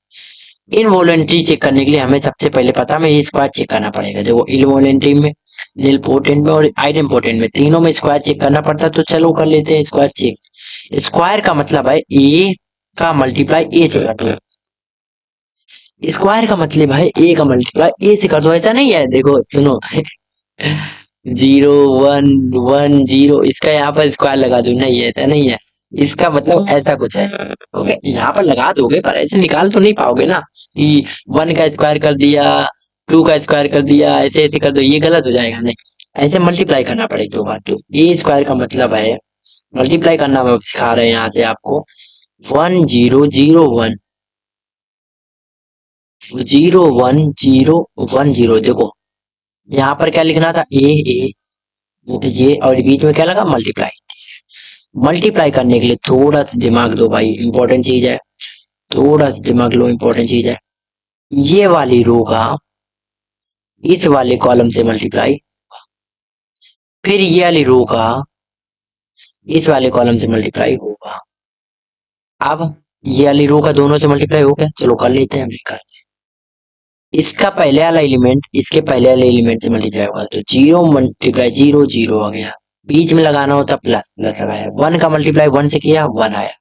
इनवॉलेंट्री चेक करने के लिए हमें सबसे पहले पता हमें ये स्क्वायर चेक करना पड़ेगा, देखो इनवॉलेंट्री में, निलपोटेंट में और आइडेंपोटेंट में, तीनों में स्क्वायर चेक करना पड़ता है, तो चलो कर लेते हैं स्क्वायर चेक। स्क्वायर का मतलब है ए का मल्टीप्लाई ए से कर दो, स्क्वायर का मतलब है ए का मल्टीप्लाई ए से कर दो, ऐसा नहीं है, देखो सुनो, जीरो वन वन जीरो, इसका यहाँ पर स्क्वायर लगा दो, नहीं ऐसा नहीं है, इसका मतलब ऐसा कुछ है। ओके, यहाँ पर लगा दोगे पर ऐसे निकाल तो नहीं पाओगे ना कि वन का स्क्वायर कर दिया, टू का स्क्वायर कर दिया, ऐसे ऐसे कर दो, ये गलत हो जाएगा, नहीं, ऐसे मल्टीप्लाई करना पड़ेगा दो बार, तो ए स्क्वायर का मतलब है मल्टीप्लाई करना, हम सिखा रहे हैं यहाँ से आपको, one zero zero one, zero one zero one zero, देखो यहाँ पर क्या लिखना था, ए ये, और बीच में क्या लगा, मल्टीप्लाई। मल्टीप्लाई करने के लिए थोड़ा सा दिमाग दो भाई, इंपॉर्टेंट चीज है, थोड़ा सा दिमाग लो, इंपॉर्टेंट चीज है। ये वाली रो का इस वाले कॉलम से मल्टीप्लाई, फिर ये वाली रो का इस वाले कॉलम से मल्टीप्लाई होगा। अब ये वाली रो का दोनों से मल्टीप्लाई हो गया, चलो कर लेते हैं, हमने कर, इसका पहले वाला एलिमेंट इसके पहले वाले एलिमेंट से मल्टीप्लाई होगा, तो जीरो मल्टीप्लाई जीरो जीरो आ गया, बीच में लगाना होता प्लस, प्लस लगाया, वन का मल्टीप्लाई वन से किया, वन आया,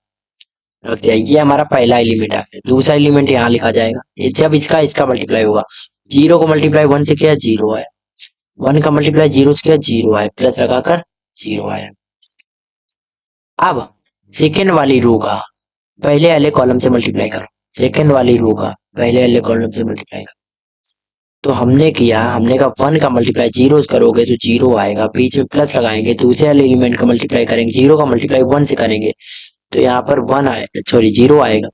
रख दिया, ये हमारा पहला एलिमेंट आ गया। दूसरा एलिमेंट यहाँ लिखा जाएगा, ये जब इसका इसका मल्टीप्लाई होगा, जीरो को मल्टीप्लाई वन से किया, जीरो आया, वन का मल्टीप्लाई जीरो से किया, जीरो आया, प्लस लगाकर जीरो आया। अब सेकेंड वाली रो का पहले वाले कॉलम से मल्टीप्लाई करो, सेकेंड वाली रो का पहले वाले कॉलम से मल्टीप्लाई करो, तो हमने किया, हमने कहा वन का मल्टीप्लाई जीरो करोगे तो जीरो आएगा, बीच में प्लस लगाएंगे, दूसरे वाले एलिमेंट का मल्टीप्लाई करेंगे, जीरो का मल्टीप्लाई वन से करेंगे तो यहाँ पर वन आएगा, सॉरी जीरो आएगा।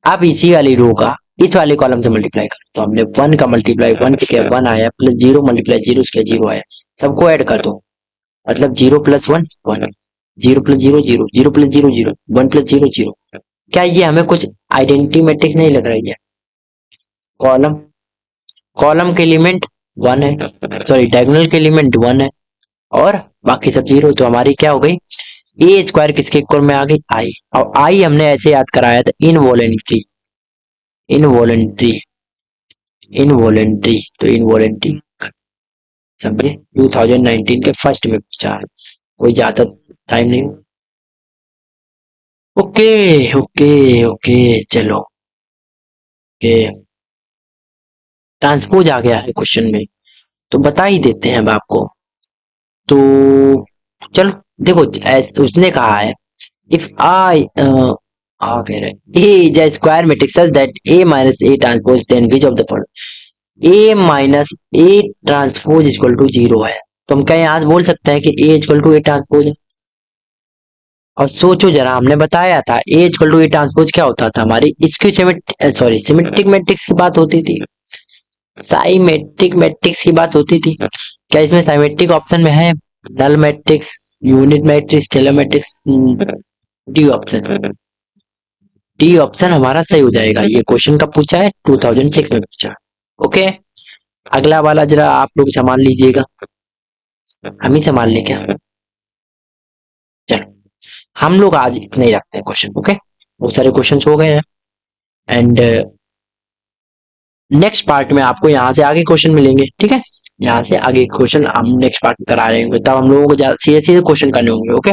अब इसी वाली रो का इस वाले कॉलम से मल्टीप्लाई करो, तो हमने वन का मल्टीप्लाई वन से किया, वन आया, प्लस जीरो मल्टीप्लाई जीरो से किया, जीरो आया, सबको ऐड कर दो, मतलब 0+1 1, 0+0 0, 0+0 0, 1+0 0। क्या ये हमें कुछ आइडेंटिटी मैट्रिक्स नहीं लग रही है? कॉलम कॉलम के एलिमेंट 1 है, सॉरी डायगोनल के एलिमेंट 1 है, और बाकी सब 0। तो हमारी क्या हो गई, ए स्क्वायर किसके इक्वल में आ गई, आई। और आई हमने ऐसे याद कराया था, इनवॉलेंट्री, इनवॉलेंट्री, इनवॉलेंट्री, तो इनवॉलेंट्री समझे 2019 के फर्स्ट में पूछा है, कोई ज्यादा टाइम नहीं। ओके ओके ओके, चलो ओके, ट्रांसपोज आ गया है क्वेश्चन में, तो बता ही देते हैं अब आपको। तो चलो देखो, उसने कहा है इफ आई आ कह रहे A is a square matrix such that A minus A transpose then which of the following, A minus A transpose equal to 0 है, तो हम क्या यहाँ बोल सकते हैं कि ए इक्वल टू ए ट्रांसपोज है। और सोचो जरा, हमने बताया था ए इक्वल टू ए ट्रांसपोज क्या होता था, हमारी स्क्यू सॉरी सिमेट्रिक मैट्रिक्स की बात होती थी, साइमेट्रिक मैट्रिक्स की बात होती थी। क्या इसमें साइमेट्रिक ऑप्शन में है? Null matrix, unit matrix, scalar matrix, D option, D option हमारा सही हो जाएगा। ये क्वेश्चन कब पूछा है, 2006 में पूछा। ओके, अगला वाला जरा आप लोग संभाल लीजिएगा, हम ही संभाल लें क्या? चलो, हम लोग आज इतने ही रखते हैं क्वेश्चन। ओके, बहुत सारे क्वेश्चन हो गए हैं, एंड नेक्स्ट पार्ट में आपको यहाँ से आगे क्वेश्चन मिलेंगे, ठीक है? यहाँ से आगे क्वेश्चन हम नेक्स्ट पार्ट में करा रहे होंगे, तब हम लोगों को सीधे सीधे क्वेश्चन करने होंगे। ओके,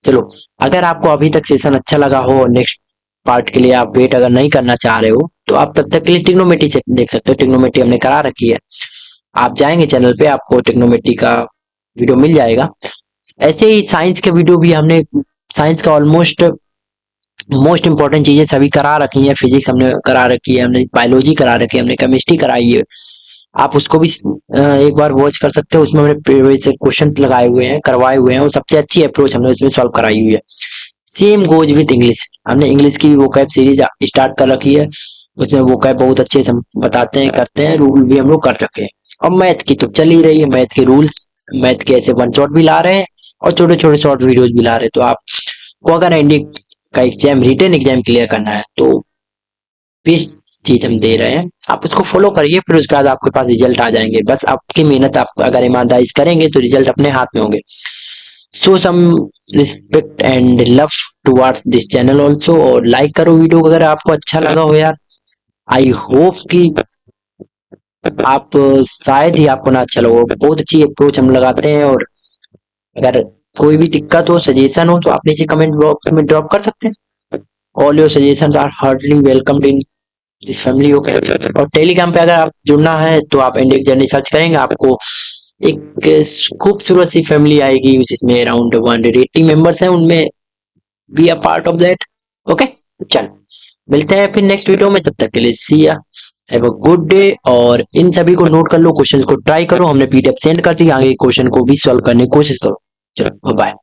चलो, अगर आपको अभी तक सेशन अच्छा लगा हो, नेक्स्ट पार्ट के लिए आप वेट अगर नहीं करना चाह रहे हो, तो आप तब तक के लिए ट्रिग्नोमेट्री से देख सकते हो। ट्रिग्नोमेट्री हमने करा रखी है, आप जाएंगे चैनल पे, आपको ट्रिग्नोमेट्री का वीडियो मिल जाएगा। ऐसे ही साइंस के वीडियो भी हमने, साइंस का ऑलमोस्ट मोस्ट इंपॉर्टेंट चीजें सभी करा रखी हैं। फिजिक्स हमने करा रखी है, हमने बायोलॉजी करा रखी है, हमने केमिस्ट्री कराई है, आप उसको भी एक बार वॉच कर सकते हो। उसमें हमने प्रीवियस क्वेश्चन लगाए हुए हैं, करवाए हुए हैं, और सबसे अच्छी अप्रोच हमने उसमें सॉल्व कराई हुई है। सेम गोज विद इंग्लिश, हमने इंग्लिश की वोकैब सीरीज स्टार्ट कर रखी है, उसमें वोकैब बहुत अच्छे से हम बताते हैं, करते हैं, रूल भी हम लोग कर रखे हैं। और मैथ की तो चल ही रही है, मैथ के रूल्स, मैथ के ऐसे वन शॉट भी ला रहे हैं, और छोटे छोटे शॉर्ट वीडियोज भी ला रहे हैं। तो आपको अगर इंडिया का एग्जाम, रिटन एग्जाम क्लियर करना है, तो बेस्ट चीज हम दे रहे हैं, आप उसको फॉलो करिए, फिर उसके बाद आपके पास रिजल्ट आ जाएंगे। बस आपकी मेहनत, आप अगर ईमानदारी से करेंगे तो रिजल्ट अपने हाथ में होंगे। So some respect and love towards this channel also, और लाइक करो वीडियो अगर आपको अच्छा लगा हो यार। आई होप कि आप, शायद ही आपको ना अच्छा लगा, बहुत अच्छी अप्रोच हम लगाते हैं। और अगर कोई भी दिक्कत हो, सजेशन हो, तो आप नीचे कमेंट बॉक्स में ड्रॉप कर सकते हैं। All your suggestions are heartly welcomed in this family. Okay, और टेलीग्राम पे अगर आप जुड़ना है तो आप इंडियन जर्नी सर्च करेंगे, आपको एक खूबसूरत सी फैमिली आएगी, जिसमें अराउंड 180 मेंबर्स हैं, उनमें be a part of that. Okay, चल मिलते हैं फिर नेक्स्ट वीडियो में, तब तक के लिए सी या, हैव अ गुड डे। और इन सभी को नोट कर लो, क्वेश्चन को ट्राई करो, हमने पीडीएफ सेंड कर दी, आगे क्वेश्चन को भी सॉल्व करने की कोशिश करो। चलो बाय।